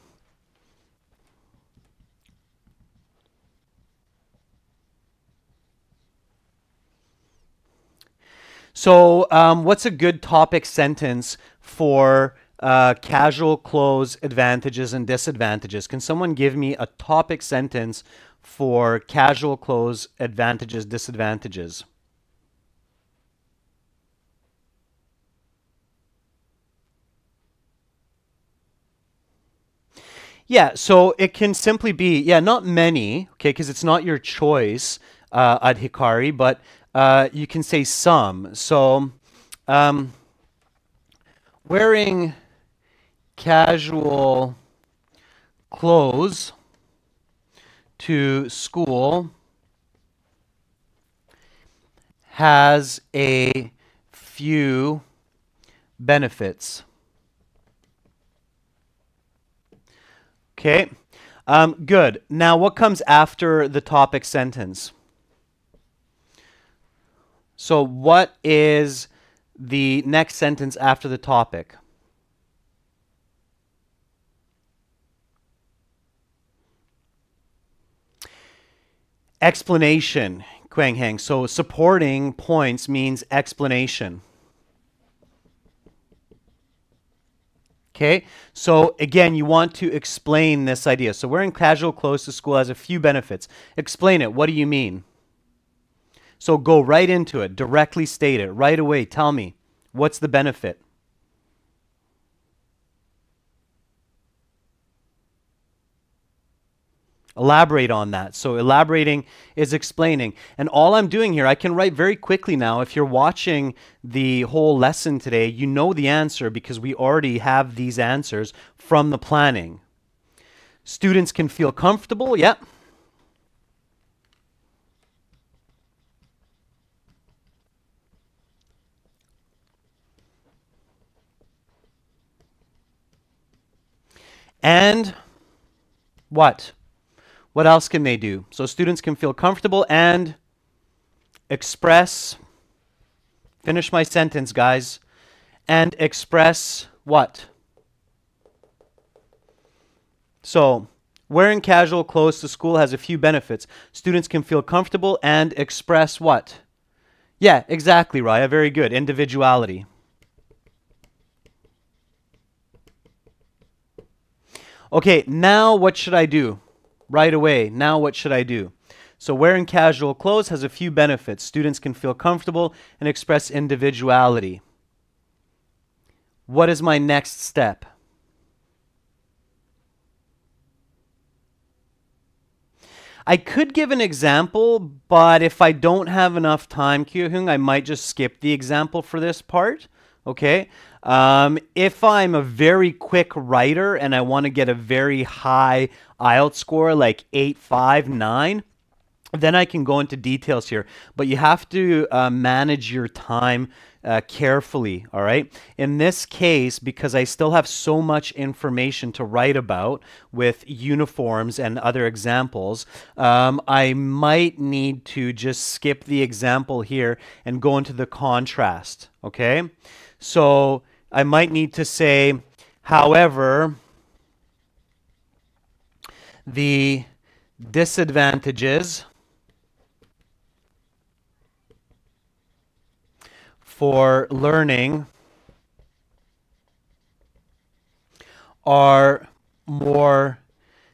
So what's a good topic sentence for casual clothes advantages and disadvantages? Can someone give me a topic sentence for casual clothes advantages, disadvantages? Yeah, so it can simply be, yeah, not many, okay, because it's not your choice, Adhikari, but you can say some. So wearing casual clothes to school has a few benefits. Okay, good. Now, what comes after the topic sentence? So what is the next sentence after the topic? Explanation. Quang Hang. So supporting points means explanation. Okay, so again, you want to explain this idea. So wearing casual clothes to school has a few benefits. Explain it. What do you mean? So go right into it. Directly state it. Right away. Tell me. What's the benefit? Elaborate on that. So elaborating is explaining. And all I'm doing here, I can write very quickly now. If you're watching the whole lesson today, you know the answer because we already have these answers from the planning. Students can feel comfortable. Yep. And what? What else can they do? So students can feel comfortable and express, finish my sentence, guys, and express what? So wearing casual clothes to school has a few benefits. Students can feel comfortable and express what? Yeah, exactly, Raya. Very good. Individuality. Okay, now what should I do? Right away, now what should I do? So wearing casual clothes has a few benefits. Students can feel comfortable and express individuality. What is my next step? I could give an example, but if I don't have enough time, Kyohung, I might just skip the example for this part. Okay. If I'm a very quick writer and I want to get a very high IELTS score, like 8.5, 9, then I can go into details here. But you have to manage your time carefully, all right? In this case, because I still have so much information to write about with uniforms and other examples, I might need to just skip the example here and go into the contrast, okay? So I might need to say, however, the disadvantages for learning are more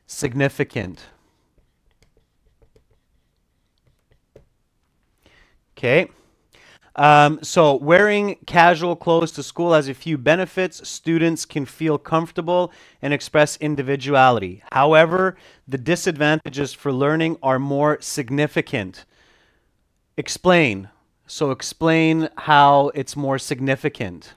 significant. Okay. So wearing casual clothes to school has a few benefits. Students can feel comfortable and express individuality. However, the disadvantages for learning are more significant. Explain. So explain how it's more significant.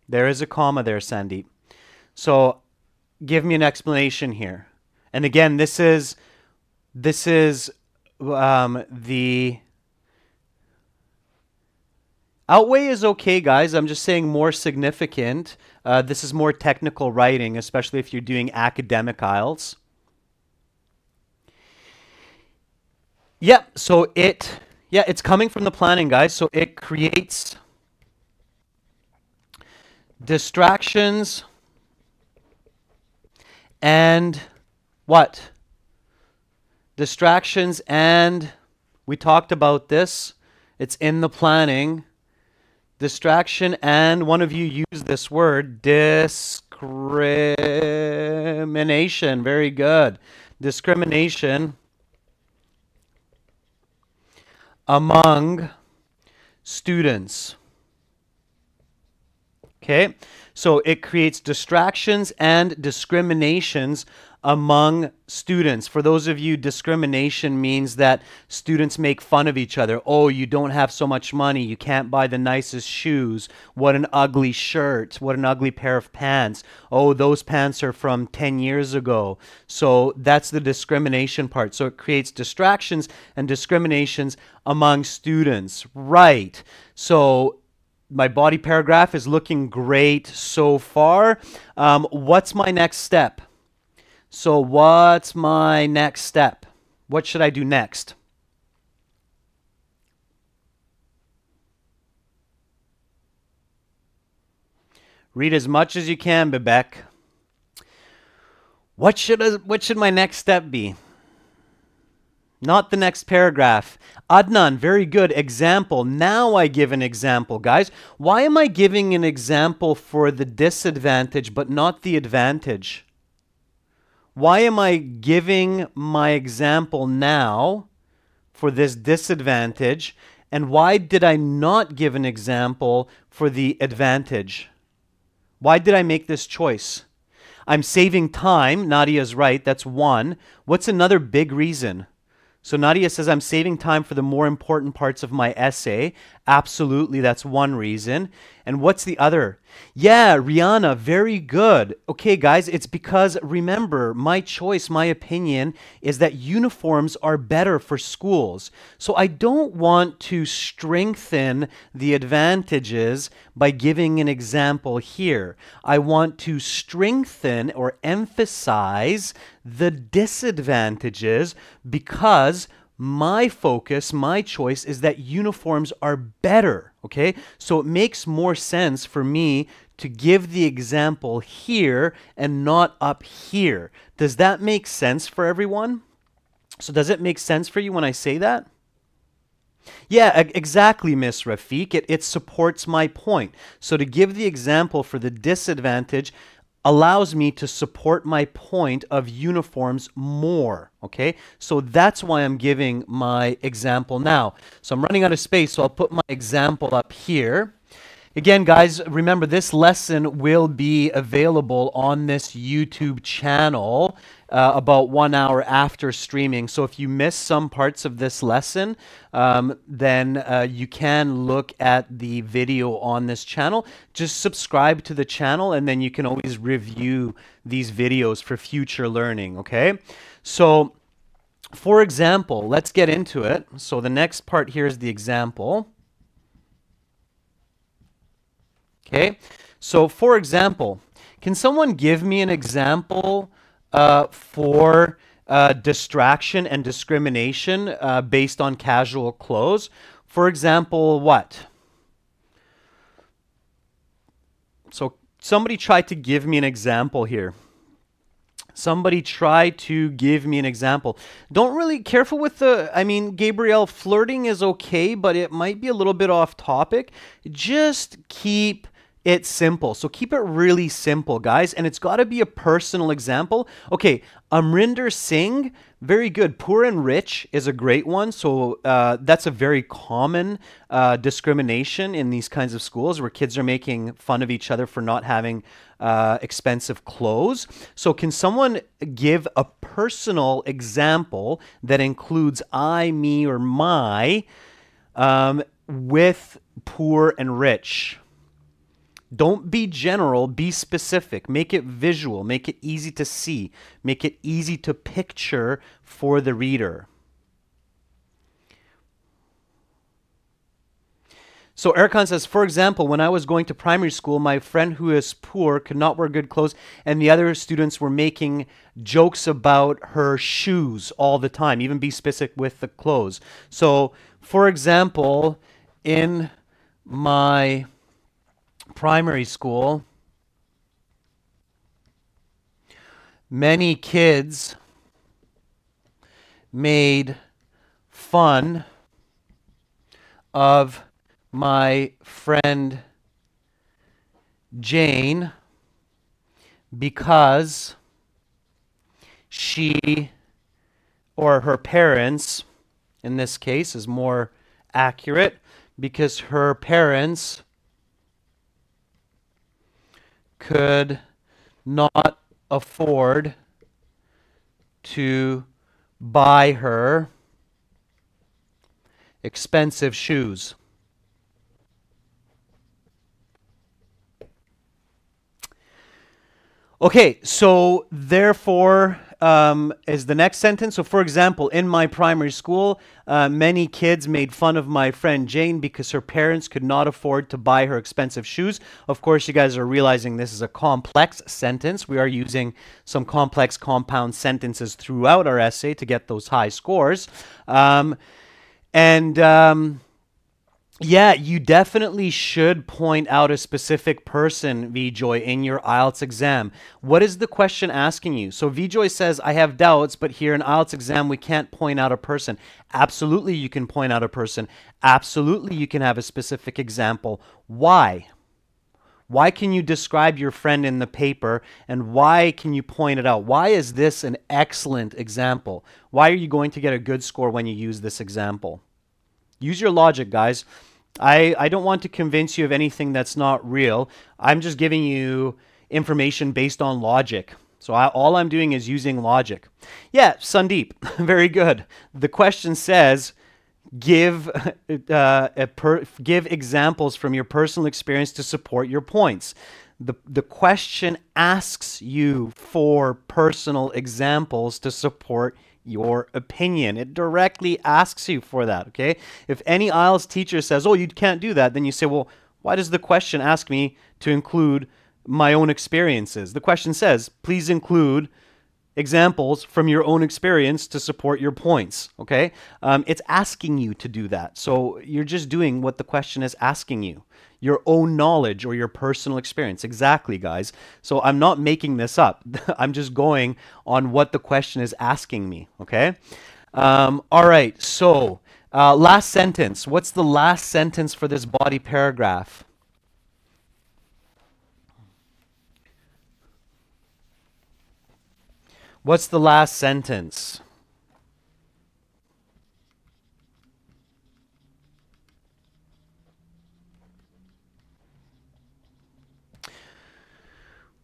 There is a comma there, Sandeep. So give me an explanation here. And again, this is the outweigh is okay, guys. I'm just saying more significant. This is more technical writing, especially if you're doing academic IELTS. Yeah, so it's coming from the planning, guys. So it creates distractions and what? Distractions and we talked about this. It's in the planning. Distraction and one of you used this word, discrimination. Very good. Discrimination among students. Okay, so it creates distractions and discriminations among students. For those of you, discrimination means that students make fun of each other. Oh, you don't have so much money. You can't buy the nicest shoes. What an ugly shirt. What an ugly pair of pants. Oh, those pants are from 10 years ago. So that's the discrimination part. So it creates distractions and discriminations among students. Right. So my body paragraph is looking great so far. What's my next step? So what's my next step? What should I do next? Read as much as you can, Bebek. What should my next step be? Not the next paragraph. Adnan, very good. Example. Now I give an example, guys. Why am I giving an example for the disadvantage but not the advantage? Why am I giving my example now for this disadvantage? And why did I not give an example for the advantage? Why did I make this choice? I'm saving time. Nadia's right. That's one. What's another big reason? So Nadia says, I'm saving time for the more important parts of my essay. Absolutely, that's one reason. And what's the other? Yeah, Rihanna, very good. Okay, guys, it's because, remember, my choice, my opinion, is that uniforms are better for schools. So I don't want to strengthen the advantages by giving an example here. I want to strengthen or emphasize the disadvantages because my focus, my choice is that uniforms are better, okay? So it makes more sense for me to give the example here and not up here. Does that make sense for everyone? So does it make sense for you when I say that? Yeah, exactly, Miss Rafiq. It supports my point. So to give the example for the disadvantage allows me to support my point of uniforms more, okay? So that's why I'm giving my example now. So I'm running out of space, so I'll put my example up here. Again, guys, remember this lesson will be available on this YouTube channel about 1 hour after streaming. So if you miss some parts of this lesson, then you can look at the video on this channel. Just subscribe to the channel and then you can always review these videos for future learning, okay? So, for example, let's get into it. So the next part here is the example. Okay, so for example, can someone give me an example for distraction and discrimination based on casual clothes? For example, what? So somebody tried to give me an example here. Somebody try to give me an example. Don't really careful with the, I mean, Gabrielle, flirting is okay, but it might be a little bit off topic. Just keep it simple. So keep it really simple, guys. And it's got to be a personal example. Okay, Amrinder Singh, very good. Poor and rich is a great one. So that's a very common discrimination in these kinds of schools where kids are making fun of each other for not having expensive clothes. So can someone give a personal example that includes I, me, or my with poor and rich? Don't be general, be specific. Make it visual, make it easy to see, make it easy to picture for the reader. So Erkan says, for example, when I was going to primary school, my friend who is poor could not wear good clothes, and the other students were making jokes about her shoes all the time. Even be specific with the clothes. So, for example, in my primary school, many kids made fun of my friend Jane because she, or her parents, in this case is more accurate, because her parents could not afford to buy her expensive shoes. Okay, so therefore is the next sentence. So for example, in my primary school, many kids made fun of my friend Jane because her parents could not afford to buy her expensive shoes. Of course, you guys are realizing this is a complex sentence. We are using some complex compound sentences throughout our essay to get those high scores. Yeah, you definitely should point out a specific person, VJoy, in your IELTS exam. What is the question asking you? So VJoy says, I have doubts, but here in IELTS exam, we can't point out a person. Absolutely, you can point out a person. Absolutely, you can have a specific example. Why? Why can you describe your friend in the paper, and why can you point it out? Why is this an excellent example? Why are you going to get a good score when you use this example? Use your logic, guys. I don't want to convince you of anything that's not real. I'm just giving you information based on logic. So all I'm doing is using logic. Yeah, Sandeep, very good. The question says, give give examples from your personal experience to support your points. The question asks you for personal examples to support your opinion. It directly asks you for that, okay? If any IELTS teacher says, oh, you can't do that, then you say, well, why does the question ask me to include my own experiences? The question says, please include examples from your own experience to support your points, okay? It's asking you to do that. So you're just doing what the question is asking you. Your own knowledge or your personal experience. Exactly, guys. So I'm not making this up. I'm just going on what the question is asking me, okay? All right, so last sentence. What's the last sentence for this body paragraph? What's the last sentence?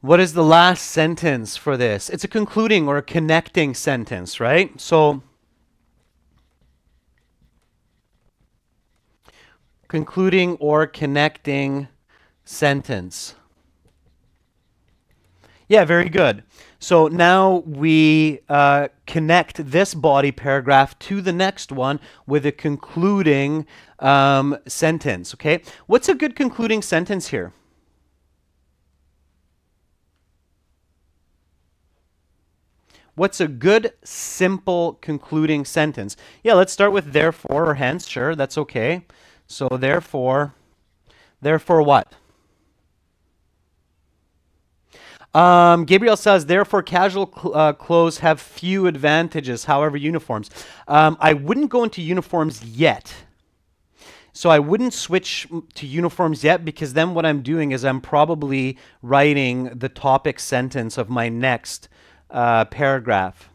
What is the last sentence for this? It's a concluding or a connecting sentence, right? So, concluding or connecting sentence. Yeah, very good. So now we connect this body paragraph to the next one with a concluding sentence, okay? What's a good concluding sentence here? What's a good, simple concluding sentence? Yeah, let's start with therefore or hence. Sure, that's okay. So therefore what? Gabriel says, therefore, casual clothes have few advantages, however, uniforms. I wouldn't go into uniforms yet. So I wouldn't switch to uniforms yet, because then what I'm doing is I'm probably writing the topic sentence of my next paragraph.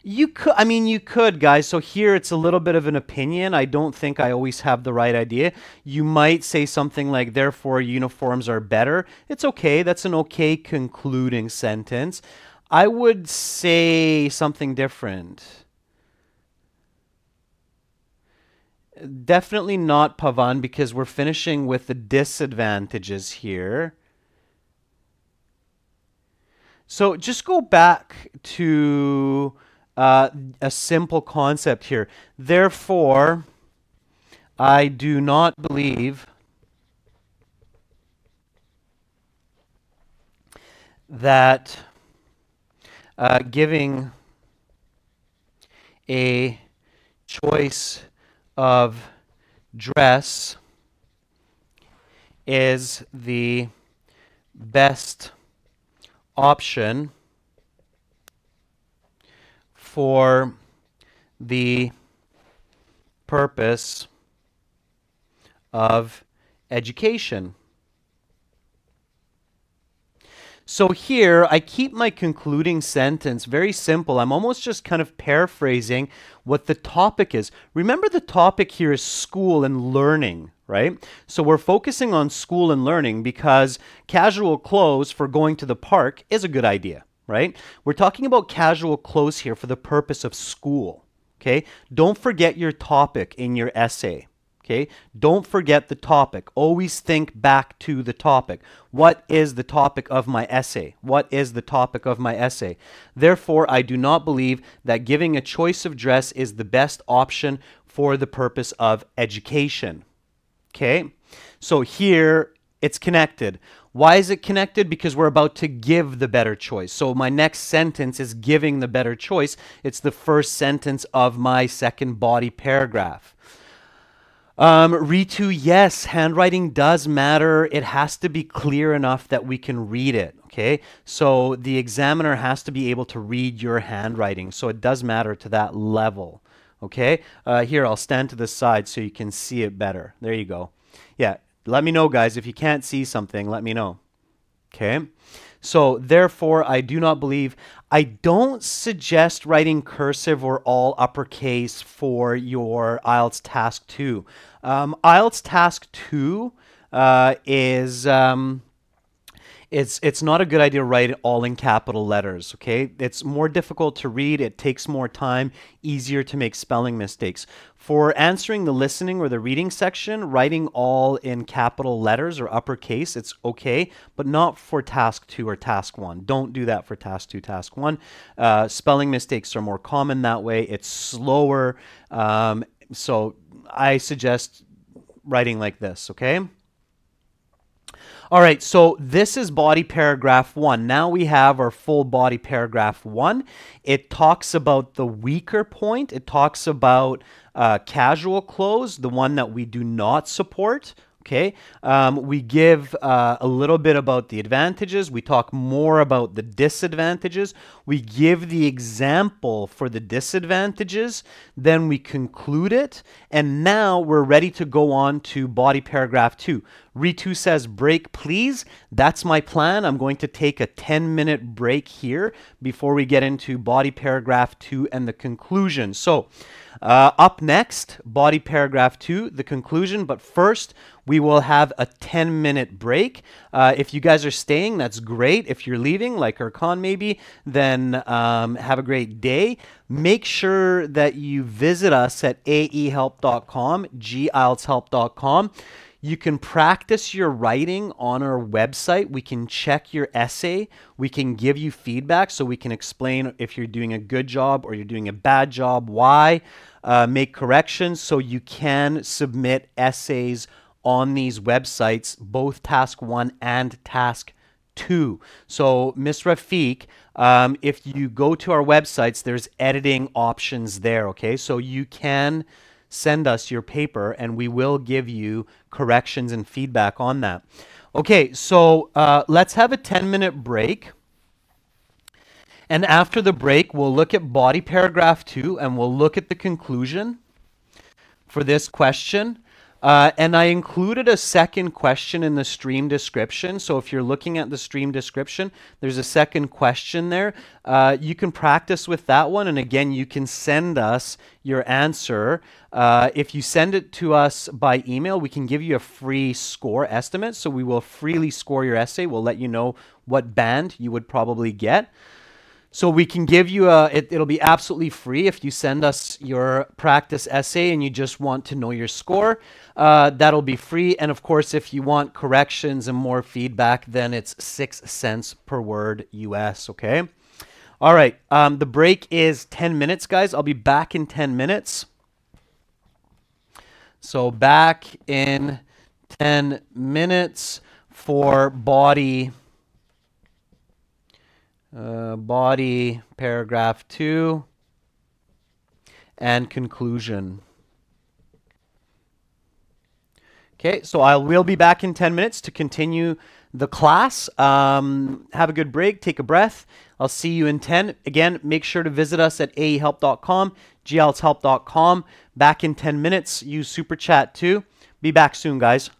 You could, guys. So here it's a little bit of an opinion. I don't think I always have the right idea. You might say something like, therefore, uniforms are better. It's okay. That's an okay concluding sentence. I would say something different. Definitely not Pavan, because we're finishing with the disadvantages here. So just go back to a simple concept here. Therefore, I do not believe that giving a choice of dress is the best option for the purpose of education. So here, I keep my concluding sentence very simple. I'm almost just kind of paraphrasing what the topic is. Remember, the topic here is school and learning, right? So we're focusing on school and learning because casual clothes for going to the park is a good idea, right? We're talking about casual clothes here for the purpose of school, okay? Don't forget your topic in your essay. Okay, don't forget the topic. Always think back to the topic. What is the topic of my essay? What is the topic of my essay? Therefore, I do not believe that giving a choice of dress is the best option for the purpose of education. Okay, so here it's connected. Why is it connected? Because we're about to give the better choice. So my next sentence is giving the better choice. It's the first sentence of my second body paragraph. Ritu, yes, handwriting does matter. It has to be clear enough that we can read it. Okay, so the examiner has to be able to read your handwriting. So it does matter to that level. Okay, here I'll stand to the side so you can see it better. There you go. Yeah, let me know, guys. If you can't see something, let me know. Okay. So therefore, I do not believe, I don't suggest writing cursive or all uppercase for your IELTS Task 2. IELTS Task 2 is it's not a good idea to write it all in capital letters, okay? It's more difficult to read, it takes more time, easier to make spelling mistakes. For answering the listening or the reading section, writing all in capital letters or uppercase, it's okay, but not for task 2 or task 1. Don't do that for task 2, task 1. Spelling mistakes are more common that way. It's slower, so I suggest writing like this, okay? All right, so this is body paragraph 1. Now we have our full body paragraph 1. It talks about the weaker point. It talks about casual clothes, the one that we do not support. Okay, we give a little bit about the advantages. We talk more about the disadvantages. We give the example for the disadvantages. Then we conclude it. And now we're ready to go on to body paragraph 2. Ritu says, break, please. That's my plan. I'm going to take a 10-minute break here before we get into body paragraph 2 and the conclusion. So, up next, body paragraph 2, the conclusion. But first, we will have a 10-minute break. If you guys are staying, that's great. If you're leaving, like Erkan maybe, then have a great day. Make sure that you visit us at aehelp.com, gieltshelp.com. You can practice your writing on our website. We can check your essay. We can give you feedback so we can explain if you're doing a good job or you're doing a bad job, why, make corrections so you can submit essays on these websites, both task 1 and task 2. So Ms. Rafiq, if you go to our websites, there's editing options there, okay? So you can send us your paper and we will give you corrections and feedback on that. Okay, so let's have a 10-minute break. And after the break, we'll look at body paragraph 2 and we'll look at the conclusion for this question. And I included a second question in the stream description. So if you're looking at the stream description, there's a second question there. You can practice with that one. And again, you can send us your answer. If you send it to us by email, we can give you a free score estimate. So we will freely score your essay. We'll let you know what band you would probably get. So we can give you it'll be absolutely free if you send us your practice essay and you just want to know your score. That'll be free. And of course, if you want corrections and more feedback, then it's 6 cents per word US, okay? All right, the break is 10 minutes, guys. I'll be back in 10 minutes. So back in 10 minutes for body paragraph 2 and conclusion. Okay, so I will be back in 10 minutes to continue the class. Have a good break, take a breath. I'll see you in 10. Again, make sure to visit us at aehelp.com, gieltshelp.com. Back in 10 minutes. Use Super Chat too. Be back soon, guys.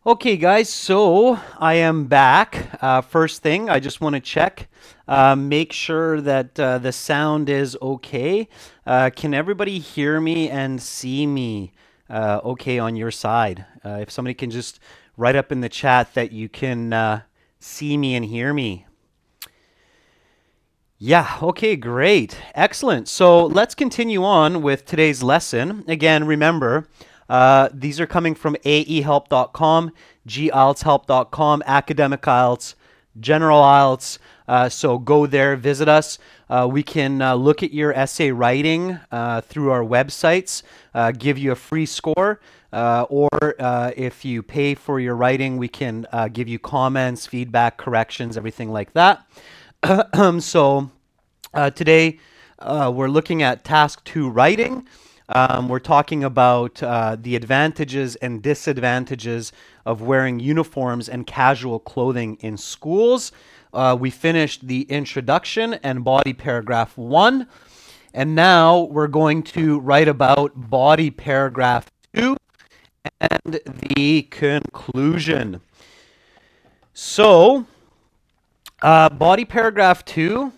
Okay, guys, so I am back. First thing, I just want to check, make sure that the sound is okay. Can everybody hear me and see me okay on your side? If somebody can just write up in the chat that you can see me and hear me. Yeah, okay, great. Excellent. So let's continue on with today's lesson. Again, remember, these are coming from aehelp.com, gieltshelp.com, academic IELTS, general IELTS. So go there, visit us. We can look at your essay writing through our websites, give you a free score, or if you pay for your writing, we can give you comments, feedback, corrections, everything like that. So today we're looking at task 2 writing. We're talking about the advantages and disadvantages of wearing uniforms and casual clothing in schools. We finished the introduction and body paragraph 1. And now we're going to write about body paragraph 2 and the conclusion. So, body paragraph 2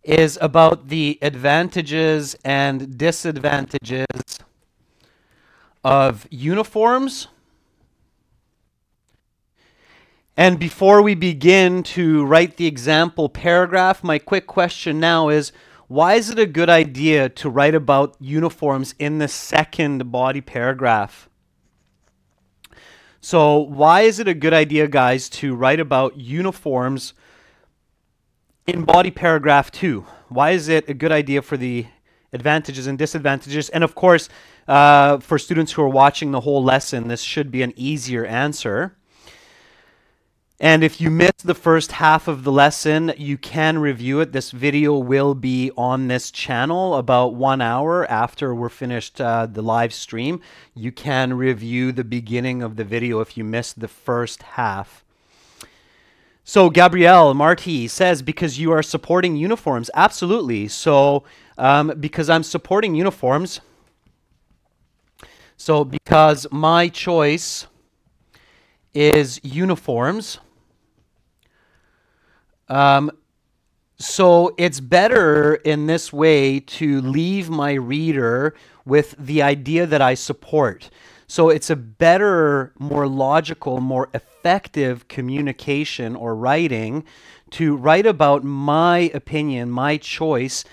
is about the advantages and disadvantages of uniforms. And before we begin to write the example paragraph, my quick question now is, why is it a good idea to write about uniforms in the second body paragraph? So why is it a good idea, guys, to write about uniforms in body paragraph 2? Why is it a good idea for the advantages and disadvantages? And of course, for students who are watching the whole lesson, this should be an easier answer. And if you missed the first half of the lesson, you can review it. This video will be on this channel about 1 hour after we're finished the live stream. You can review the beginning of the video if you missed the first half. So Gabrielle Marty says, because you are supporting uniforms. Absolutely. So because I'm supporting uniforms, so because my choice is uniforms, so it's better in this way to leave my reader with the idea that I support. So it's a better, more logical, more effective communication or writing to write about my opinion, my choice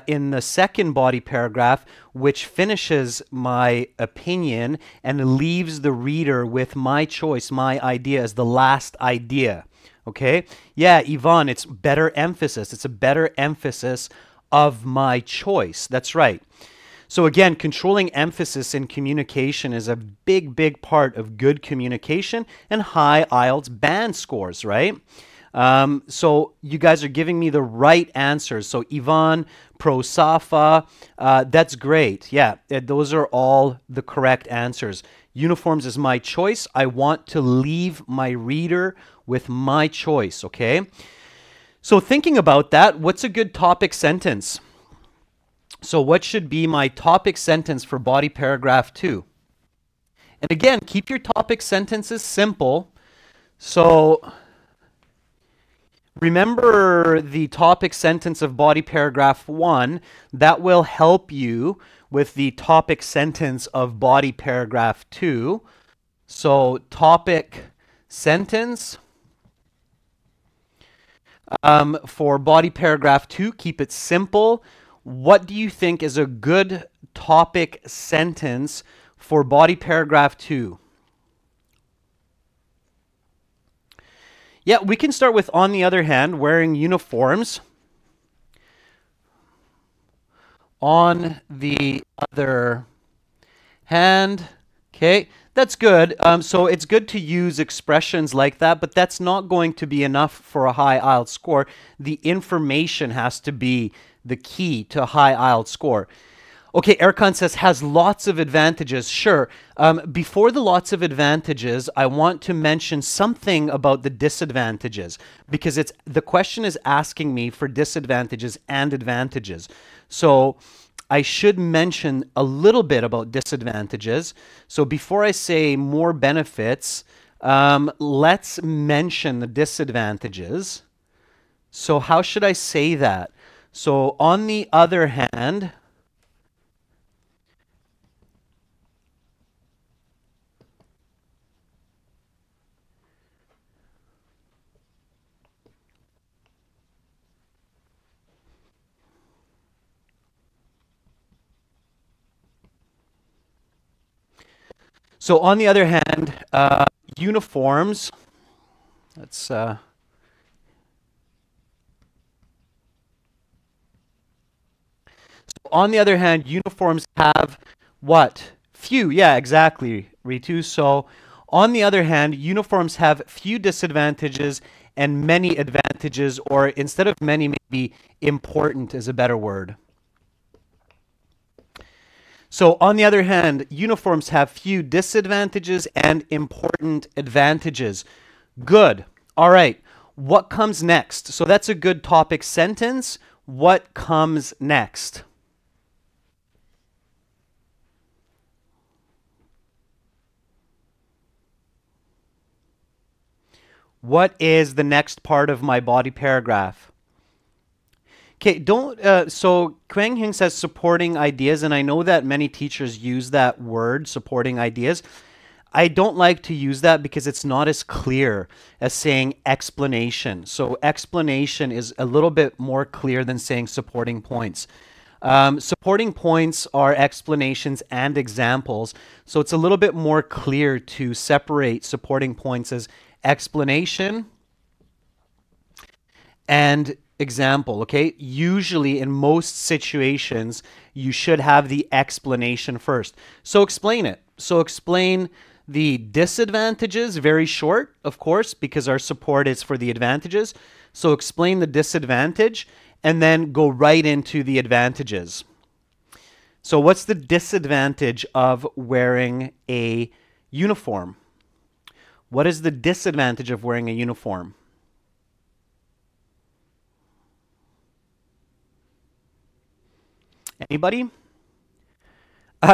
in the second body paragraph, which finishes my opinion and leaves the reader with my choice, my idea as the last idea. Okay? Yeah, Yvonne, it's better emphasis. It's a better emphasis of my choice. That's right. So again, controlling emphasis in communication is a big, big part of good communication and high IELTS band scores, right? So you guys are giving me the right answers. So Yvonne, Pro Safa, that's great. Yeah, those are all the correct answers. Uniforms is my choice. I want to leave my reader with my choice, okay? So thinking about that, what's a good topic sentence? So what should be my topic sentence for body paragraph 2? And again, keep your topic sentences simple. So remember the topic sentence of body paragraph 1. That will help you with the topic sentence of body paragraph 2. So topic sentence for body paragraph 2, keep it simple. What do you think is a good topic sentence for body paragraph 2? Yeah, we can start with, on the other hand, wearing uniforms. On the other hand, okay, that's good. So it's good to use expressions like that, but that's not going to be enough for a high IELTS score. The information has to be the key to a high IELTS score. Okay, Erkan says, has lots of advantages. Sure. Before the lots of advantages, I want to mention something about the disadvantages, because the question is asking me for disadvantages and advantages. So I should mention a little bit about disadvantages. So before I say more benefits, let's mention the disadvantages. So how should I say that? So on the other hand, uniforms, let's on the other hand, uniforms have what? Few. Yeah, exactly, Ritu. So on the other hand, uniforms have few disadvantages and many advantages, or instead of many, maybe important is a better word. So on the other hand, uniforms have few disadvantages and important advantages. Good. All right. What comes next? So that's a good topic sentence. What comes next? What is the next part of my body paragraph? Okay, so Quang Hing says supporting ideas, and I know that many teachers use that word, supporting ideas. I don't like to use that because it's not as clear as saying explanation. So explanation is a little bit more clear than saying supporting points. Supporting points are explanations and examples, so it's a little bit more clear to separate supporting points as explanation and example, okay? Usually in most situations, you should have the explanation first. So explain it. So explain the disadvantages, very short, of course, because our support is for the advantages. So explain the disadvantage and then go right into the advantages. So what's the disadvantage of wearing a uniform? What is the disadvantage of wearing a uniform? Anybody?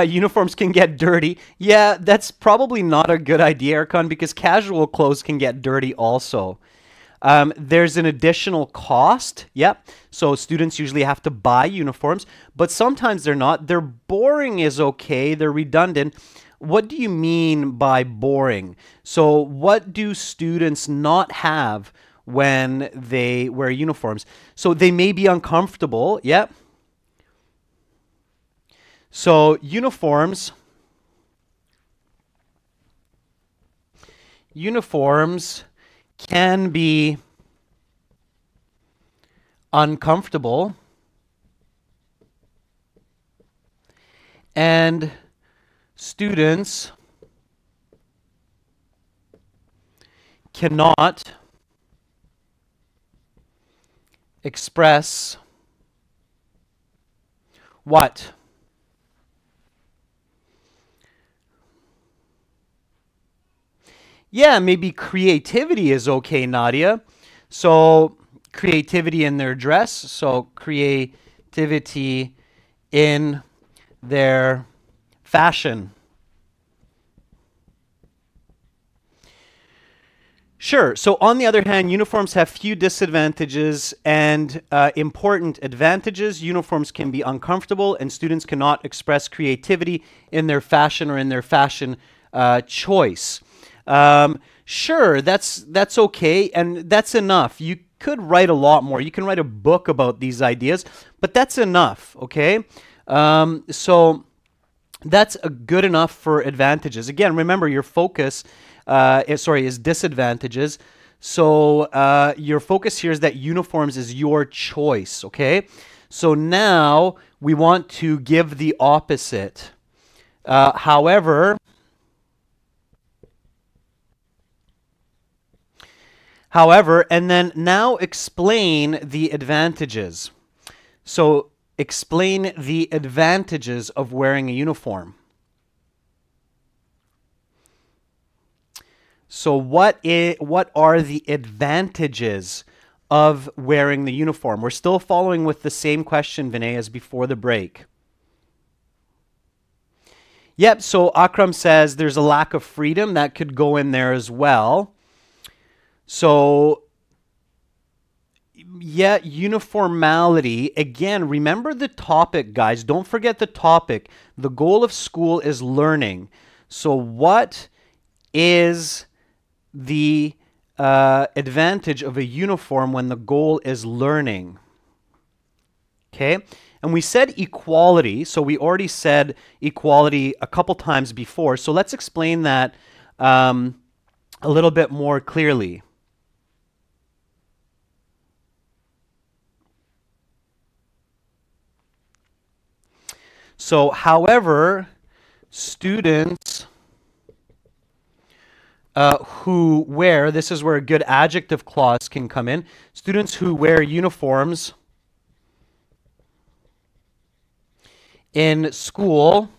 Uniforms can get dirty. Yeah, that's probably not a good idea, Erkan, because casual clothes can get dirty also. There's an additional cost. Yep. So students usually have to buy uniforms, but sometimes they're not. They're boring is okay. They're redundant. What do you mean by boring? So what do students not have when they wear uniforms? So they may be uncomfortable. Yep. So uniforms can be uncomfortable and students cannot express what? Yeah, maybe creativity is okay, Nadia. So creativity in their dress. So creativity in their fashion. Sure. So on the other hand, uniforms have few disadvantages and important advantages. Uniforms can be uncomfortable and students cannot express creativity in their fashion or in their fashion choice. Sure, that's okay, and that's enough. You could write a lot more. You can write a book about these ideas, but that's enough, okay? So that's good enough for advantages. Again, remember your focus is disadvantages. So your focus here is that uniforms is your choice, okay? So now we want to give the opposite. However, and then now explain the advantages. So explain the advantages of wearing a uniform. So what are the advantages of wearing the uniform? We're still following with the same question, Vinay, as before the break. Yep, so Akram says there's a lack of freedom. That could go in there as well. So, yeah, uniformality. Again, remember the topic, guys. Don't forget the topic. The goal of school is learning. So what is the advantage of a uniform when the goal is learning? Okay, and we said equality, so we already said equality a couple times before, so let's explain that a little bit more clearly. So, however, students who wear, this is where a good adjective clause can come in, students who wear uniforms in school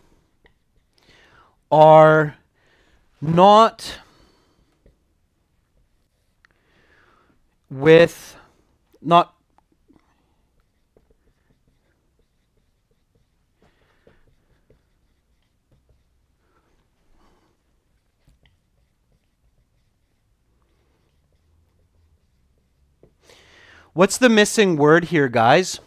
are not what's the missing word here, guys?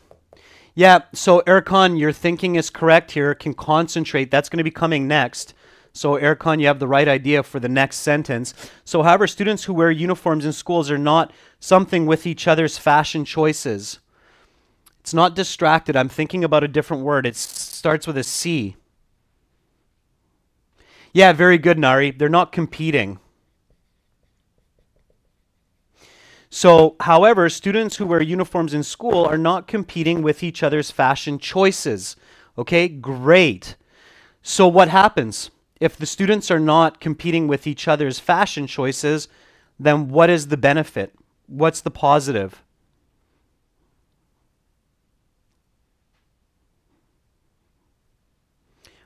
Yeah, so Erkan, your thinking is correct here. Can concentrate. That's going to be coming next. So Erkan, you have the right idea for the next sentence. So however, students who wear uniforms in schools are not something with each other's fashion choices. It's not distracted. I'm thinking about a different word. It starts with a C. Yeah, very good, Nari. They're not competing. So, however, students who wear uniforms in school are not competing with each other's fashion choices. Okay, great. So what happens? If the students are not competing with each other's fashion choices, then what is the benefit? What's the positive?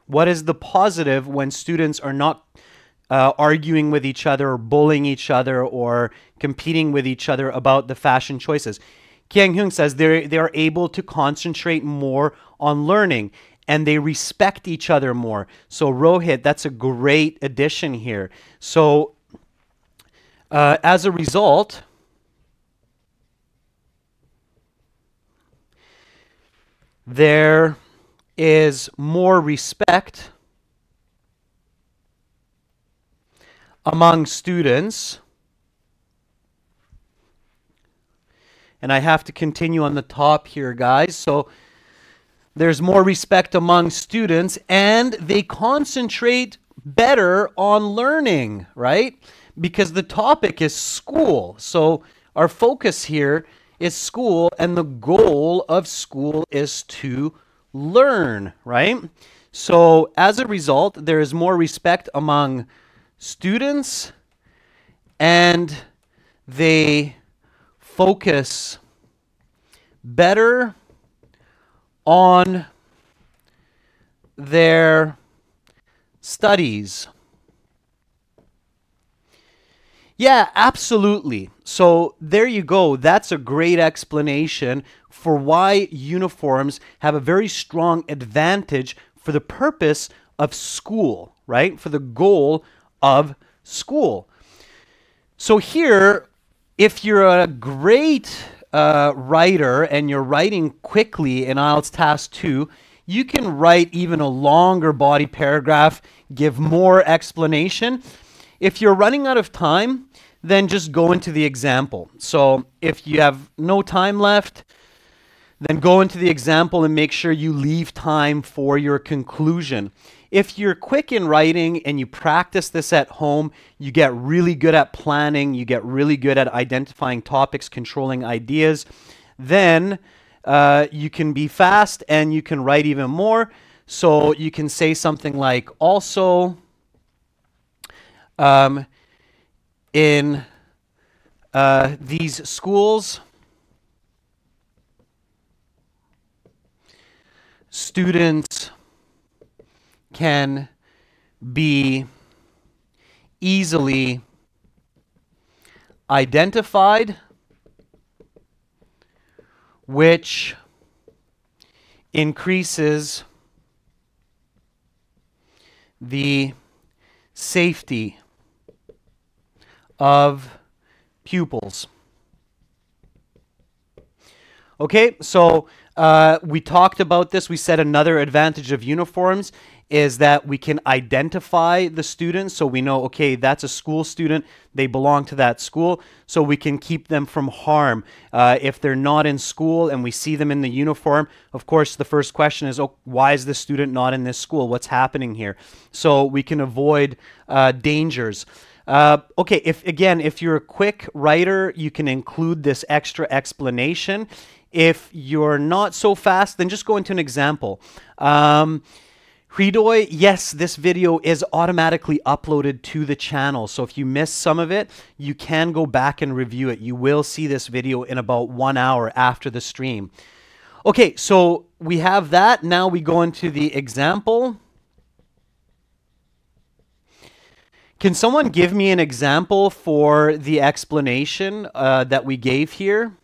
What is the positive when students are not arguing with each other or bullying each other or competing with each other about the fashion choices? Kiang Hyung says they are able to concentrate more on learning and they respect each other more. So Rohit, that's a great addition here. So as a result, there is more respect among students. And I have to continue on the top here, guys. So there's more respect among students and they concentrate better on learning, right? Because the topic is school. So our focus here is school and the goal of school is to learn, right? So as a result, there is more respect among students and they focus better on their studies. Yeah, absolutely. So there you go. That's a great explanation for why uniforms have a very strong advantage for the purpose of school, right? For the goal of school. So here, if you're a great writer and you're writing quickly in IELTS Task 2, you can write even a longer body paragraph, give more explanation. If you're running out of time, then just go into the example. So if you have no time left, then go into the example and make sure you leave time for your conclusion. If you're quick in writing and you practice this at home, you get really good at planning, you get really good at identifying topics, controlling ideas, then you can be fast and you can write even more. So you can say something like, also, in these schools, students can be easily identified, which increases the safety of pupils. Okay, so we talked about this. We said another advantage of uniforms is that we can identify the students. So we know, okay, that's a school student. They belong to that school. So we can keep them from harm. If they're not in school and we see them in the uniform, of course, the first question is, oh, why is this student not in this school? What's happening here? So we can avoid dangers. Okay, if you're a quick writer, you can include this extra explanation. If you're not so fast, then just go into an example. Hridoy, yes, this video is automatically uploaded to the channel. So if you missed some of it, you can go back and review it. You will see this video in about 1 hour after the stream. Okay, so we have that. Now we go into the example. Can someone give me an example for the explanation that we gave here?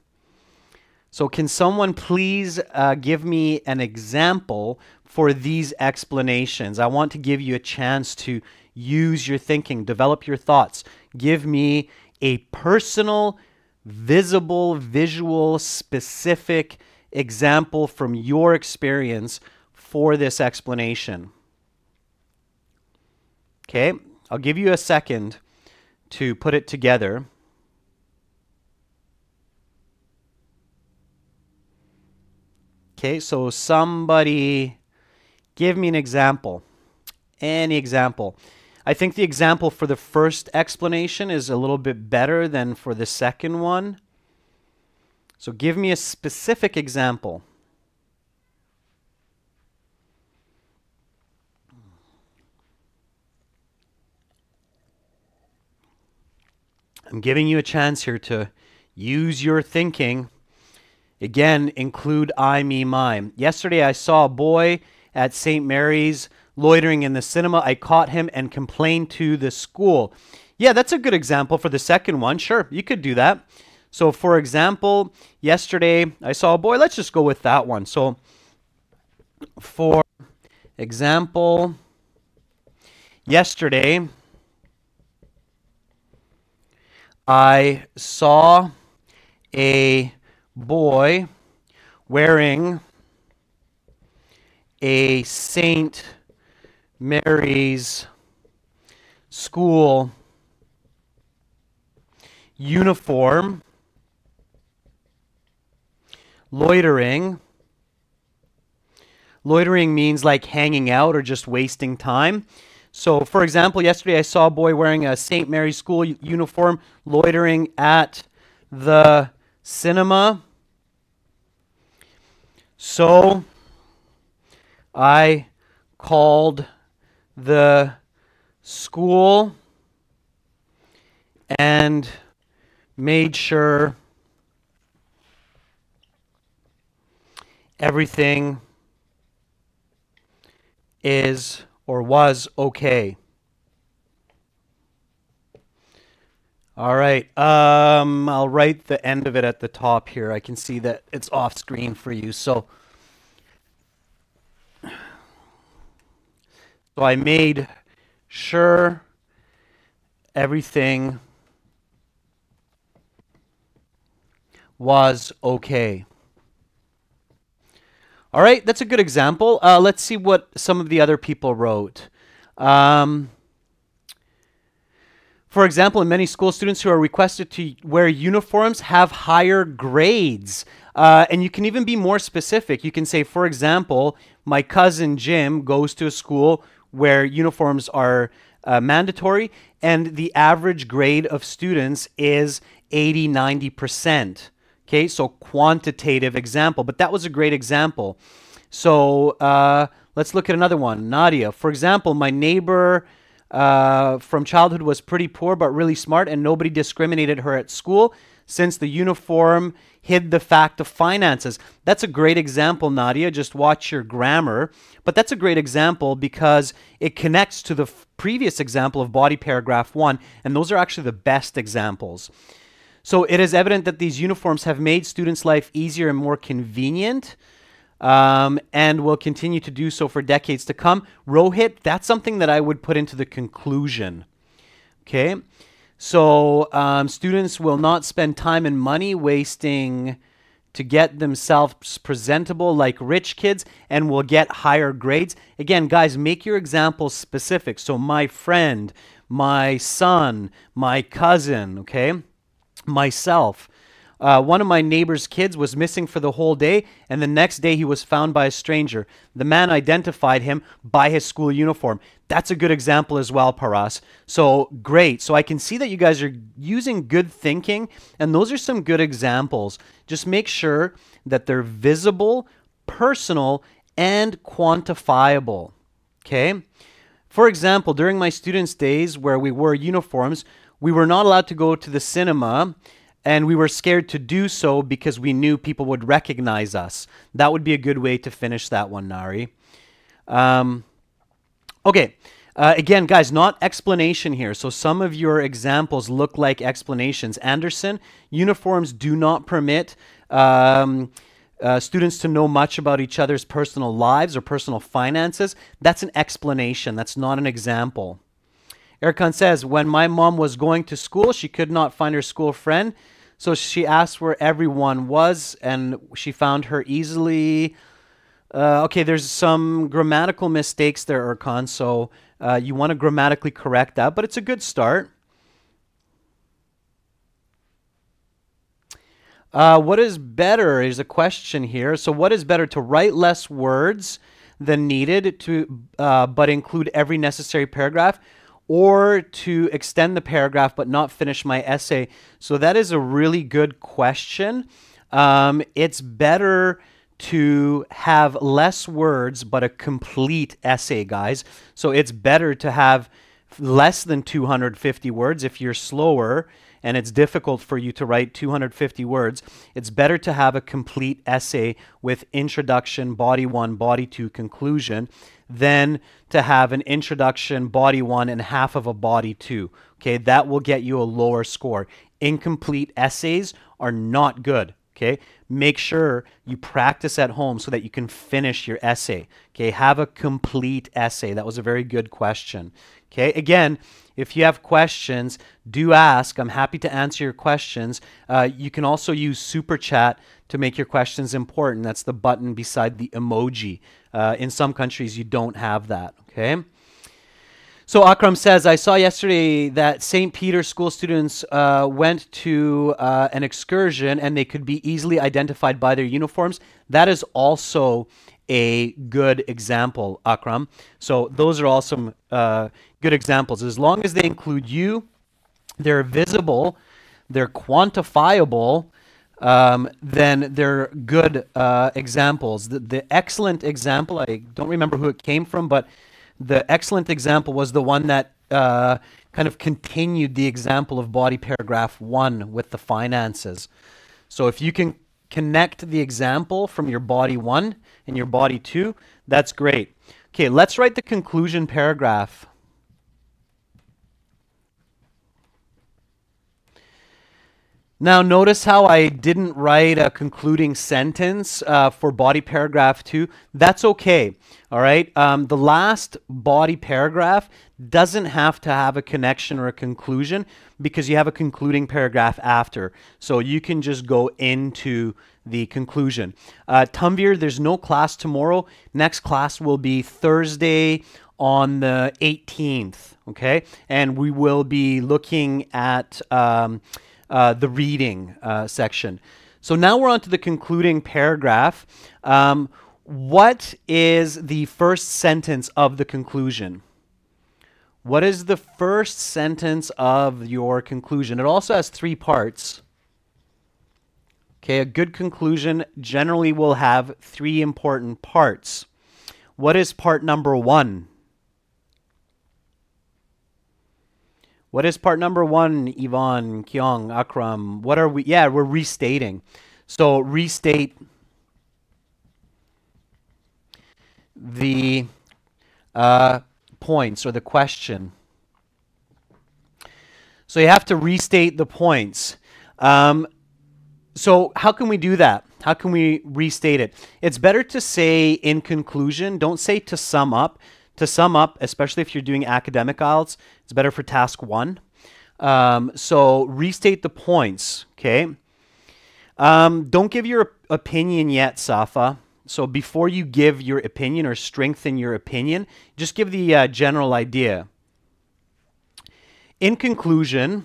So can someone please give me an example for these explanations? I want to give you a chance to use your thinking, develop your thoughts. Give me a personal, visible, visual, specific example from your experience for this explanation. Okay, I'll give you a second to put it together. Okay, so somebody give me an example. Any example. I think the example for the first explanation is a little bit better than for the second one. So give me a specific example. I'm giving you a chance here to use your thinking. Again, include I, me, mine. Yesterday I saw a boy at St. Mary's loitering in the cinema. I caught him and complained to the school. Yeah, that's a good example for the second one. Sure, you could do that. So for example, yesterday I saw a boy. Let's just go with that one. So for example, yesterday I saw a boy wearing a St. Mary's school uniform loitering. Loitering means like hanging out or just wasting time. So, for example, yesterday I saw a boy wearing a St. Mary's school uniform loitering at the cinema. So, I called the school and made sure everything is or was okay. All right. I'll write the end of it at the top here. I can see that it's off screen for you. So I made sure everything was okay. All right, that's a good example. Let's see what some of the other people wrote. For example, in many school, students who are requested to wear uniforms have higher grades. And you can even be more specific. You can say, for example, my cousin Jim goes to a school where uniforms are mandatory, and the average grade of students is 80, 90%. Okay, so quantitative example, but that was a great example. So let's look at another one. Nadia, for example, my neighbor from childhood was pretty poor but really smart, and nobody discriminated her at school since the uniform hid the fact of finances. That's a great example, Nadia. Just watch your grammar. But that's a great example because it connects to the previous example of body paragraph 1, and those are actually the best examples. So it is evident that these uniforms have made students' life easier and more convenient. and will continue to do so for decades to come. Rohit, that's something that I would put into the conclusion. Okay, so students will not spend time and money wasting to get themselves presentable like rich kids and will get higher grades. Again, guys, make your examples specific. So my friend, my son, my cousin, okay, myself. One of my neighbor's kids was missing for the whole day, and the next day he was found by a stranger. The man identified him by his school uniform. That's a good example as well, Paras. So great. So I can see that you guys are using good thinking, and those are some good examples. Just make sure that they're visible, personal, and quantifiable. Okay? For example, during my students' days where we wore uniforms, we were not allowed to go to the cinema, and we were scared to do so because we knew people would recognize us. That would be a good way to finish that one, Nari. Okay. Again, guys, not explanation here. So some of your examples look like explanations. Anderson, uniforms do not permit students to know much about each other's personal lives or personal finances. That's an explanation. That's not an example. Erkan says, when my mom was going to school, she could not find her school friend. So she asked where everyone was, and she found her easily. Okay, there's some grammatical mistakes there, Erkan, so you want to grammatically correct that, but it's a good start. What is better is a question here. So what is better, to write less words than needed, but include every necessary paragraph, or to extend the paragraph but not finish my essay? So that is a really good question. It's better to have less words but a complete essay, guys. So it's better to have less than 250 words if you're slower and it's difficult for you to write 250 words. It's better to have a complete essay with introduction, body 1, body 2, conclusion, than to have an introduction, body 1, and half of a body 2. Okay, that will get you a lower score. Incomplete essays are not good. Okay, make sure you practice at home so that you can finish your essay. Okay, have a complete essay. That was a very good question. Okay, again, if you have questions, do ask. I'm happy to answer your questions. You can also use Super Chat to make your questions important. That's the button beside the emoji. In some countries, you don't have that. Okay. So Akram says, I saw yesterday that St. Peter's school students went to an excursion and they could be easily identified by their uniforms. That is also a good example, Akram. So those are all some good examples. As long as they include you, they're visible, they're quantifiable, then they're good examples. The excellent example, I don't remember who it came from, but the excellent example was the one that kind of continued the example of body paragraph 1 with the finances. So if you can connect the example from your body 1 and your body 2, that's great. Okay, let's write the conclusion paragraph. Now notice how I didn't write a concluding sentence for body paragraph 2. That's okay, all right? The last body paragraph doesn't have to have a connection or a conclusion because you have a concluding paragraph after. So you can just go into the conclusion. Tumvir, there's no class tomorrow. Next class will be Thursday on the 18th, okay? And we will be looking at the reading section. So now we're on to the concluding paragraph. What is the first sentence of the conclusion? What is the first sentence of your conclusion? It also has 3 parts. Okay, a good conclusion generally will have 3 important parts. What is part number 1? What is part number 1, Yvonne, Kyung, Akram? What are we? Yeah, we're restating. So restate the points or the question. So you have to restate the points. So how can we do that? How can we restate it? It's better to say in conclusion. Don't say to sum up. To sum up, especially if you're doing academic IELTS, it's better for task 1. So restate the points, okay? Don't give your opinion yet, Safa. So before you give your opinion or strengthen your opinion, just give the general idea. In conclusion,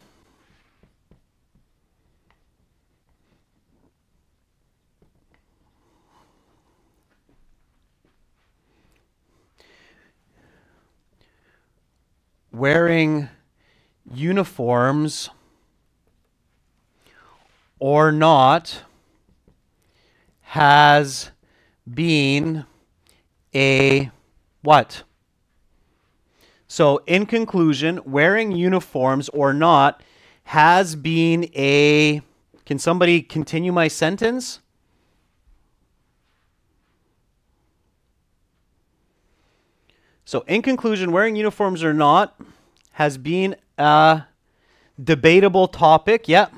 wearing uniforms or not has been a what? So in conclusion, wearing uniforms or not has been a, can somebody continue my sentence? So in conclusion, wearing uniforms or not has been a debatable topic. Yep.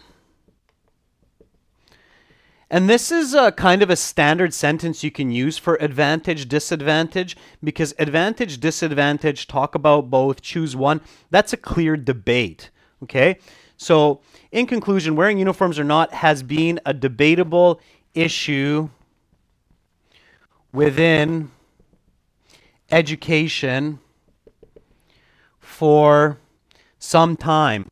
And this is a kind of a standard sentence you can use for advantage, disadvantage, because advantage, disadvantage, talk about both, choose one. That's a clear debate, okay? So in conclusion, wearing uniforms or not has been a debatable issue within education for some time.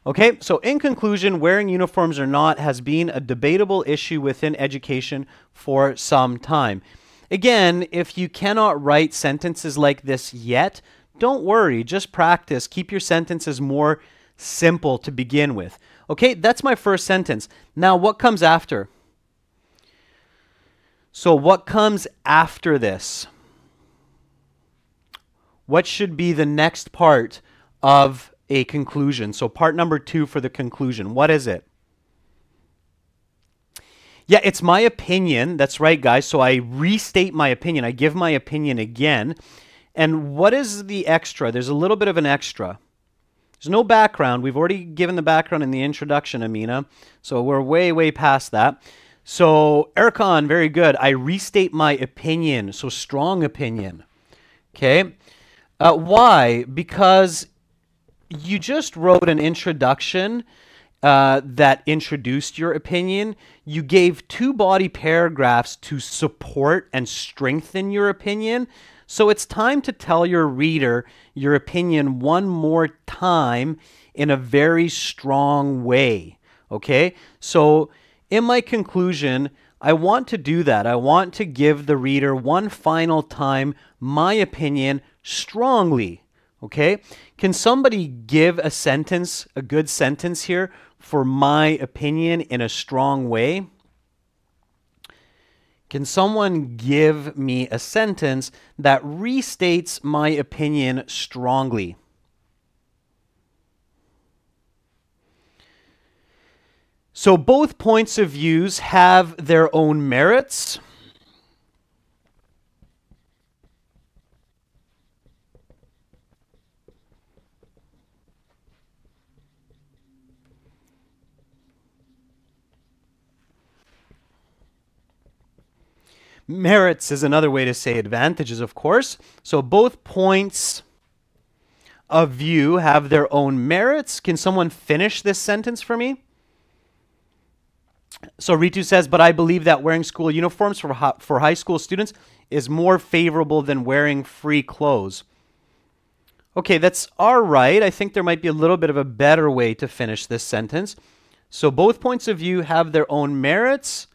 Okay, so in conclusion, wearing uniforms or not has been a debatable issue within education for some time. Again, if you cannot write sentences like this yet, don't worry, just practice. Keep your sentences more simple to begin with. Okay, that's my first sentence. Now, what comes after? So what comes after this? What should be the next part of a conclusion? So part number 2 for the conclusion. What is it? Yeah, it's my opinion. That's right, guys. So I restate my opinion. I give my opinion again. And what is the extra? There's a little bit of an extra. There's no background. We've already given the background in the introduction, Amina. So we're way past that. So Erkan, very good. I restate my opinion. So strong opinion. Okay. Why? Because you just wrote an introduction that introduced your opinion. You gave 2 body paragraphs to support and strengthen your opinion. So it's time to tell your reader your opinion one more time in a very strong way. Okay? So in my conclusion, I want to do that. I want to give the reader one final time my opinion strongly. Okay? Can somebody give a sentence, a good sentence here for my opinion in a strong way? Can someone give me a sentence that restates my opinion strongly? So both points of views have their own merits. Merits is another way to say advantages, of course. So both points of view have their own merits. Can someone finish this sentence for me? So Ritu says, but I believe that wearing school uniforms for high school students is more favorable than wearing free clothes. Okay, that's all right. I think there might be a little bit of a better way to finish this sentence. So both points of view have their own merits,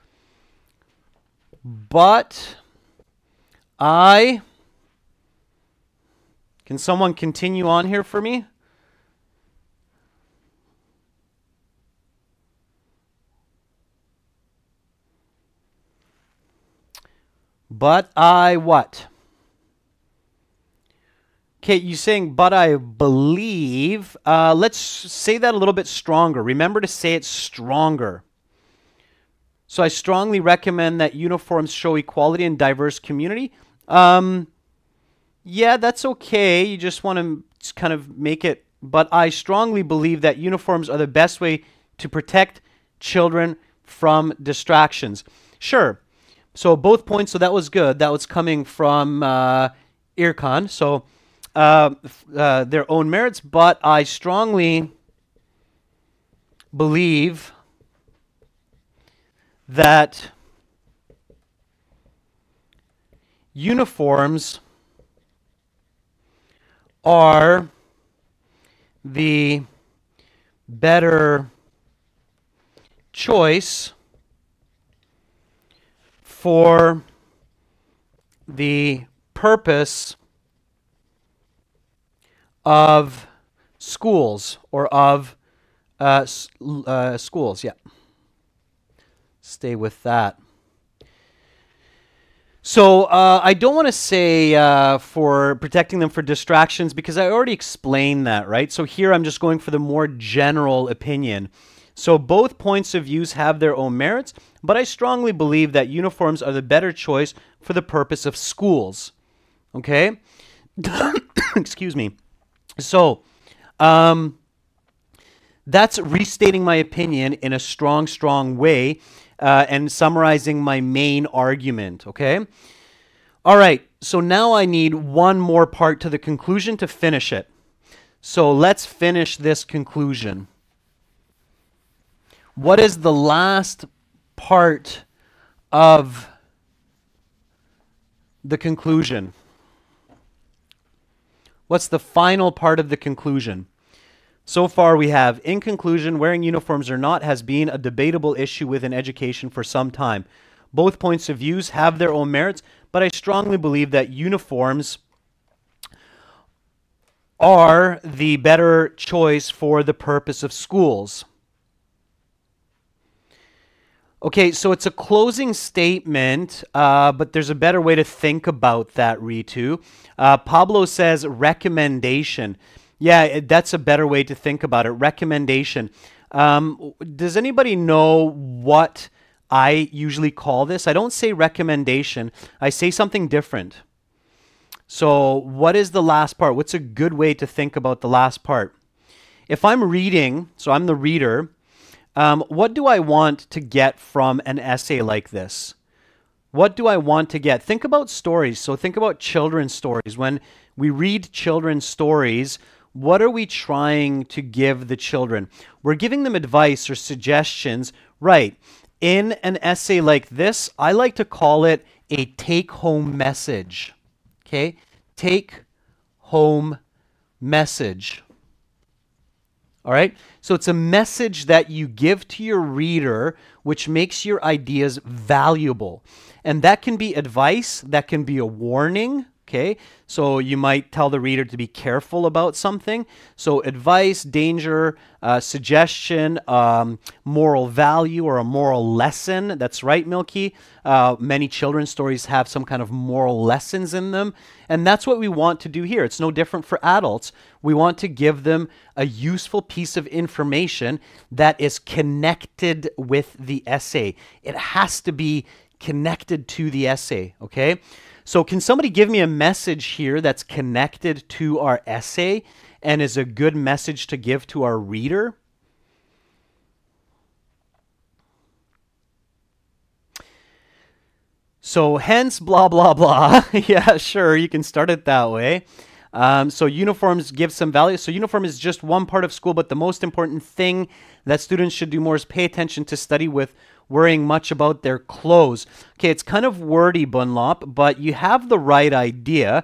but can someone continue on here for me? But I what? Okay, you're saying, but I believe. Let's say that a little bit stronger. Remember to say it stronger. So I strongly recommend that uniforms show equality in diverse community. Yeah, that's okay. You just want to kind of make it but I strongly believe that uniforms are the best way to protect children from distractions. Sure. So both points, so that was good. That was coming from Ircon. So their own merits, but I strongly believe that uniforms are the better choice for the purpose of schools or of schools. Yeah. Stay with that. So I don't want to say for protecting them for distractions because I already explained that, right? So here I'm just going for the more general opinion. So both points of views have their own merits, but I strongly believe that uniforms are the better choice for the purpose of schools. Okay? Excuse me. So that's restating my opinion in a strong, strong way. And summarizing my main argument, okay? All right, so now I need one more part to the conclusion to finish it. So let's finish this conclusion. What is the last part of the conclusion? What's the final part of the conclusion? So far we have, in conclusion, wearing uniforms or not has been a debatable issue within education for some time. Both points of views have their own merits, but I strongly believe that uniforms are the better choice for the purpose of schools. Okay, so it's a closing statement, but there's a better way to think about that, Ritu. Pablo says recommendation. Yeah, that's a better way to think about it. Recommendation. Does anybody know what I usually call this? I don't say recommendation. I say something different. So what is the last part? What's a good way to think about the last part? If I'm reading, so I'm the reader, what do I want to get from an essay like this? What do I want to get? Think about stories. So think about children's stories. When we read children's stories, what are we trying to give the children? We're giving them advice or suggestions. Right. In an essay like this, I like to call it a take-home message. Okay? Take-home message. All right? So it's a message that you give to your reader which makes your ideas valuable. And that can be advice, that can be a warning. Okay, so you might tell the reader to be careful about something. So advice, danger, suggestion, moral value or a moral lesson. That's right, Milky. Many children's stories have some kind of moral lessons in them. And that's what we want to do here. It's no different for adults. We want to give them a useful piece of information that is connected with the essay. It has to be connected to the essay, okay? So can somebody give me a message here that's connected to our essay and is a good message to give to our reader? So hence blah, blah, blah. Yeah, sure, you can start it that way. So uniforms give some value. So uniform is just one part of school, but the most important thing that students should do more is pay attention to study with worrying much about their clothes. Okay, it's kind of wordy, Bunlop, but you have the right idea.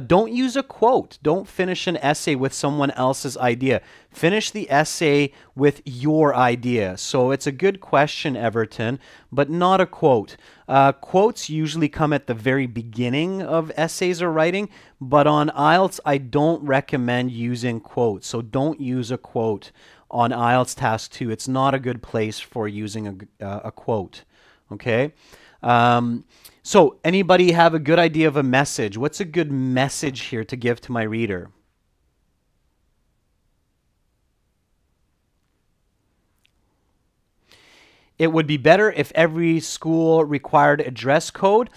Don't use a quote. Don't finish an essay with someone else's idea. Finish the essay with your idea. So it's a good question, Everton, but not a quote. Quotes usually come at the very beginning of essays or writing, but on IELTS, I don't recommend using quotes. So don't use a quote on IELTS Task 2. It's not a good place for using a quote, okay? So anybody have a good idea of a message? What's a good message here to give to my reader? It would be better if every school required a dress code.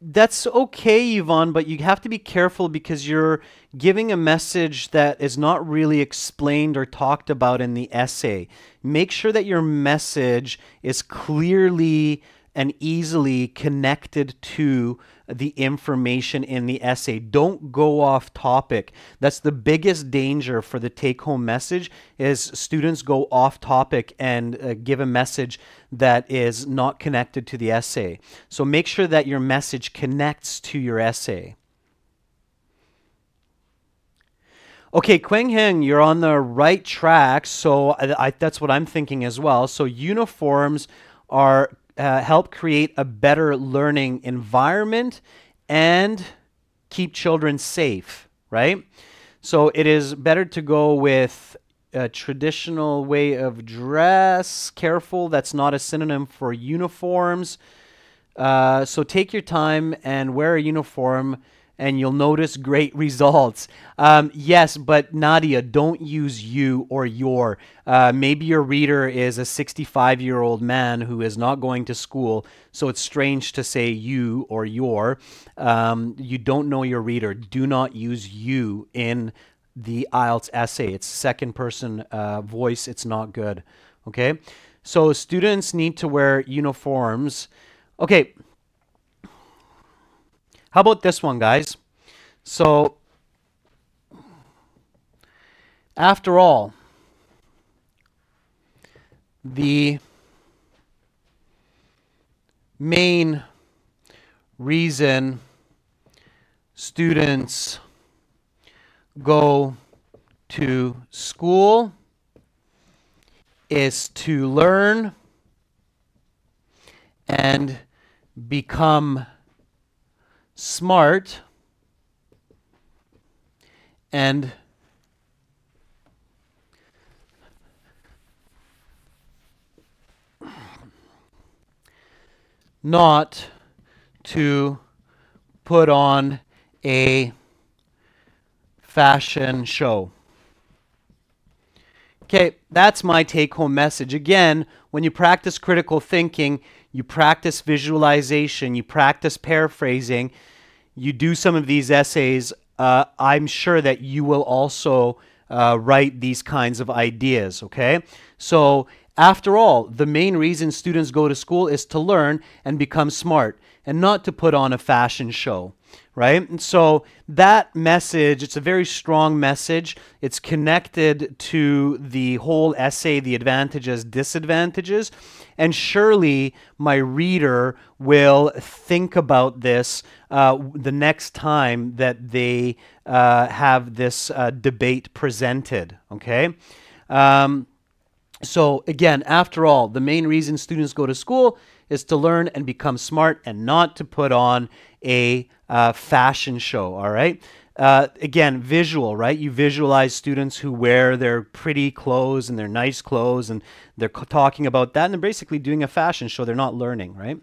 That's okay, Yvonne, but you have to be careful because you're giving a message that is not really explained or talked about in the essay. Make sure that your message is clearly and easily connected to the information in the essay. Don't go off topic. That's the biggest danger for the take-home message, is students go off topic and give a message that is not connected to the essay. So make sure that your message connects to your essay. Okay, Quang Heng, you're on the right track. So that's what I'm thinking as well. So uniforms are help create a better learning environment and keep children safe, right? So it is better to go with a traditional way of dress. Careful, that's not a synonym for uniforms. So take your time and wear a uniform and you'll notice great results. Yes, but Nadia, don't use you or your. Maybe your reader is a 65-year-old man who is not going to school, so it's strange to say you or your. You don't know your reader. Do not use you in the IELTS essay. It's second person voice. It's not good. Okay? So students need to wear uniforms. Okay. How about this one, guys? So, after all, the main reason students go to school is to learn and become smart and not to put on a fashion show. Okay, that's my take-home message. Again, when you practice critical thinking, you practice visualization, you practice paraphrasing, you do some of these essays, I'm sure that you will also write these kinds of ideas, okay? So, after all, the main reason students go to school is to learn and become smart and not to put on a fashion show, right? And so that message, it's a very strong message. It's connected to the whole essay, the advantages, disadvantages. And surely my reader will think about this the next time that they have this debate presented, okay? So again, after all, the main reason students go to school is to learn and become smart and not to put on a fashion show, all right? Again, visual, right? You visualize students who wear their pretty clothes and their nice clothes, and they're talking about that, and they're basically doing a fashion show. They're not learning, right?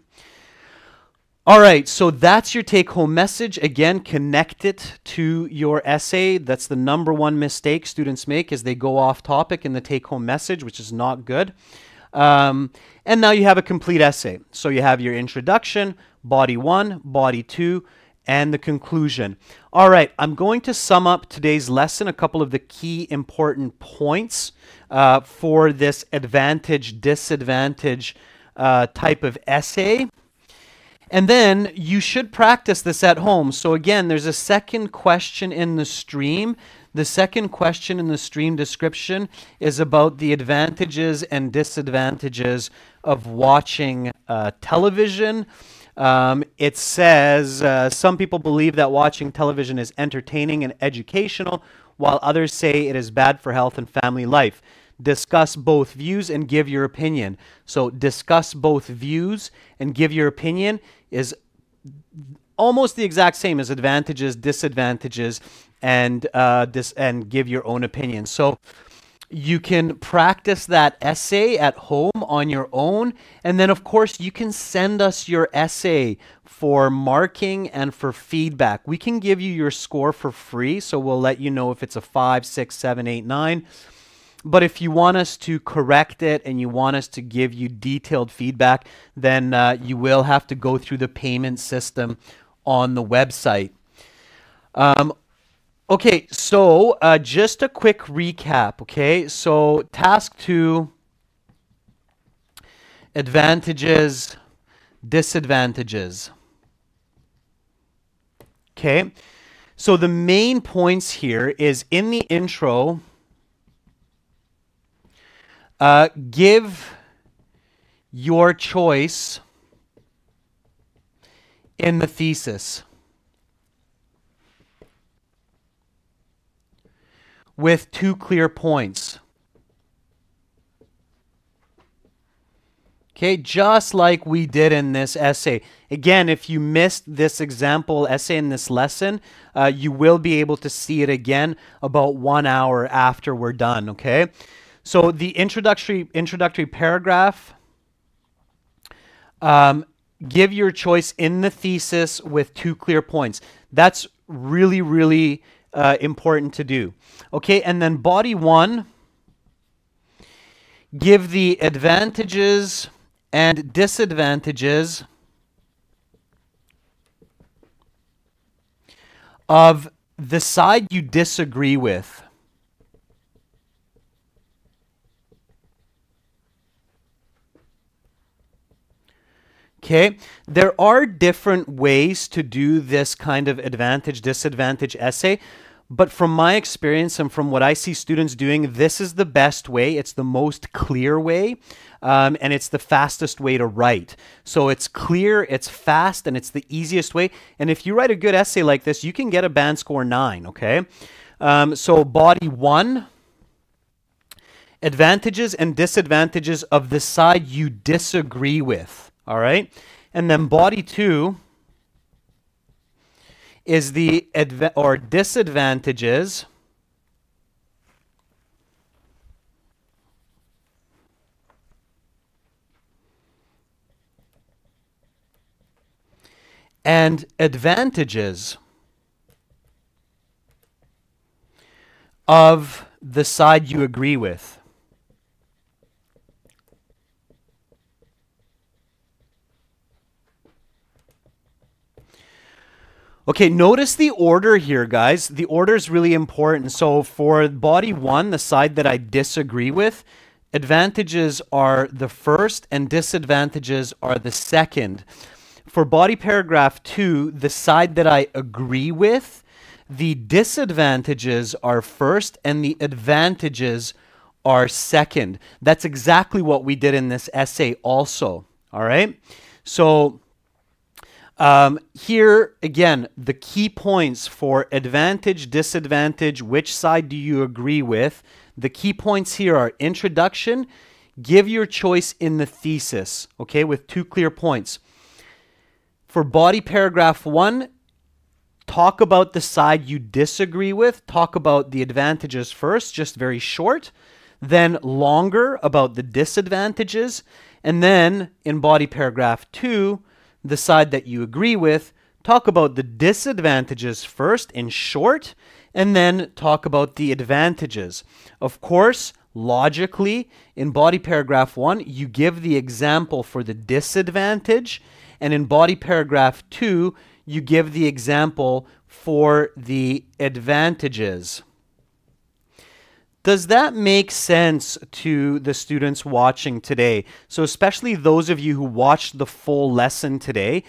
All right, so that's your take-home message. Again, connect it to your essay. That's the number one mistake students make, is they go off topic in the take-home message, which is not good. And now you have a complete essay. So you have your introduction, body 1, body 2, and the conclusion. All right, I'm going to sum up today's lesson, a couple of the key important points for this advantage-disadvantage type of essay. And then you should practice this at home. So again, there's a second question in the stream. The second question in the stream description is about the advantages and disadvantages of watching television. It says, some people believe that watching television is entertaining and educational, while others say it is bad for health and family life. Discuss both views and give your opinion. So discuss both views and give your opinion is almost the exact same as advantages, disadvantages, and give your own opinion. So you can practice that essay at home on your own, and then of course you can send us your essay for marking and for feedback. We can give you your score for free, so we'll let you know if it's a 5, 6, 7, 8, 9. But if you want us to correct it and you want us to give you detailed feedback, then you will have to go through the payment system on the website. Okay, so just a quick recap, okay? So task 2, advantages, disadvantages. Okay, so the main points here is in the intro, give your choice in the thesis with 2 clear points. Okay, just like we did in this essay. Again, if you missed this example essay in this lesson, you will be able to see it again about 1 hour after we're done, okay? So the introductory paragraph, give your choice in the thesis with 2 clear points. That's really, really important to do. Okay, and then body 1, give the advantages and disadvantages of the side you disagree with. Okay, there are different ways to do this kind of advantage-disadvantage essay, but from my experience and from what I see students doing, this is the best way. It's the most clear way, and it's the fastest way to write. So it's clear, it's fast, and it's the easiest way. And if you write a good essay like this, you can get a band score 9, okay? So body 1, advantages and disadvantages of the side you disagree with. All right, and then body 2 is the disadvantages and advantages of the side you agree with. Okay, notice the order here, guys. The order is really important. So for body 1, the side that I disagree with, advantages are the first and disadvantages are the second. For body paragraph 2, the side that I agree with, the disadvantages are first and the advantages are second. That's exactly what we did in this essay also. All right? So here, again, the key points for advantage, disadvantage, which side do you agree with? The key points here are introduction, give your choice in the thesis, okay, with 2 clear points. For body paragraph 1, talk about the side you disagree with, talk about the advantages first, just very short, then longer about the disadvantages, and then in body paragraph 2, the side that you agree with, talk about the disadvantages first in short, and then talk about the advantages. Of course, logically, in body paragraph 1, you give the example for the disadvantage, and in body paragraph 2, you give the example for the advantages. Does that make sense to the students watching today? So especially those of you who watched the full lesson today,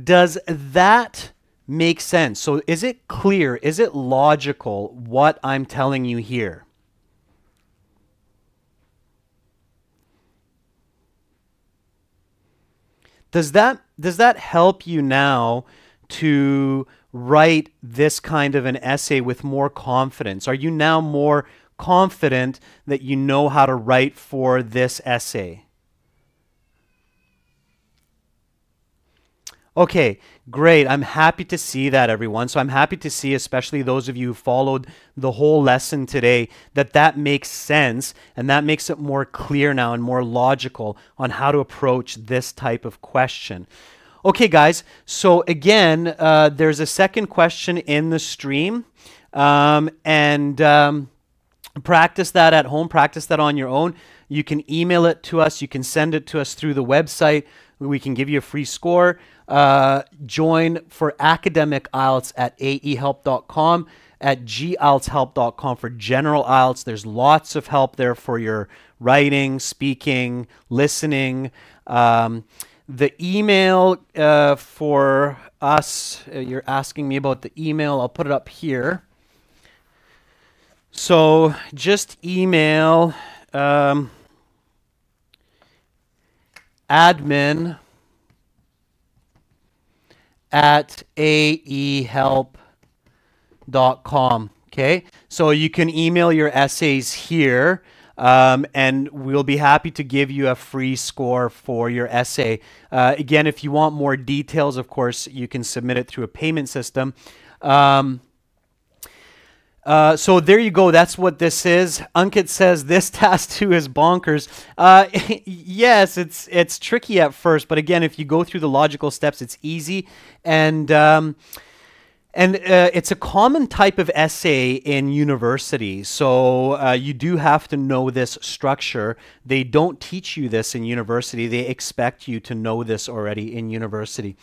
does that make sense? So is it clear? Is it logical what I'm telling you here? Does that help you now to write this kind of an essay with more confidence? Are you now more confident that you know how to write for this essay? Okay, great. I'm happy to see that, everyone. So I'm happy to see, especially those of you who followed the whole lesson today, that that makes sense and that makes it more clear now and more logical on how to approach this type of question. Okay, guys, so again, there's a second question in the stream, practice that at home, practice that on your own. You can email it to us, you can send it to us through the website, we can give you a free score. join for academic IELTS at aehelp.com, at gieltshelp.com for general IELTS. There's lots of help there for your writing, speaking, listening. The email for us, you're asking me about the email. I'll put it up here. So just email admin at aehelp.com. Okay, so you can email your essays here, and we'll be happy to give you a free score for your essay. Again, if you want more details, of course, you can submit it through a payment system. So there you go. That's what this is. Ankit says this task 2 is bonkers. Yes, it's tricky at first, but again, if you go through the logical steps, it's easy. And it's a common type of essay in university. So you do have to know this structure. They don't teach you this in university. They expect you to know this already in university.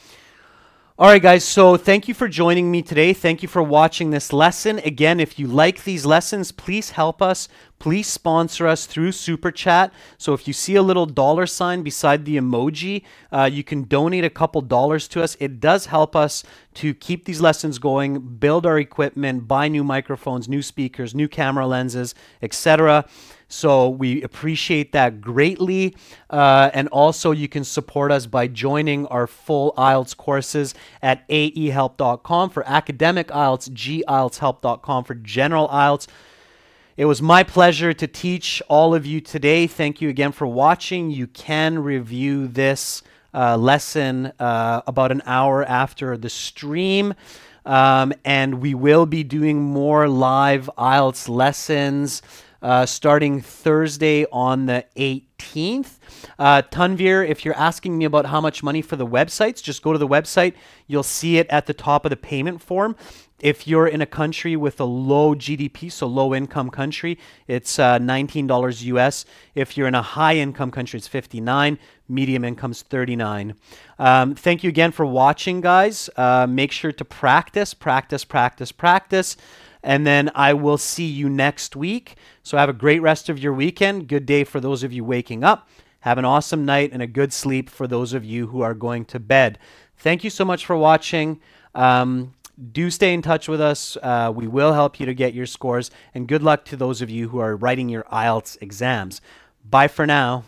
All right, guys, so thank you for joining me today. Thank you for watching this lesson. Again, if you like these lessons, please help us. Please sponsor us through Super Chat. So if you see a little $ beside the emoji, you can donate a couple dollars to us. It does help us to keep these lessons going, build our equipment, buy new microphones, new speakers, new camera lenses, etc. So we appreciate that greatly. And also you can support us by joining our full IELTS courses at aehelp.com for academic IELTS, gieltshelp.com for general IELTS. It was my pleasure to teach all of you today. Thank you again for watching. You can review this lesson about an hour after the stream. And we will be doing more live IELTS lessons starting Thursday on the 18th. Tanvir, if you're asking me about how much money for the websites, just go to the website. You'll see it at the top of the payment form. If you're in a country with a low GDP, so low income country, it's $19 US. If you're in a high income country, it's $59. Medium income's $39. Thank you again for watching, guys. Make sure to practice. And then I will see you next week. So have a great rest of your weekend. Good day for those of you waking up. Have an awesome night and a good sleep for those of you who are going to bed. Thank you so much for watching. Do stay in touch with us. We will help you to get your scores. And good luck to those of you who are writing your IELTS exams. Bye for now.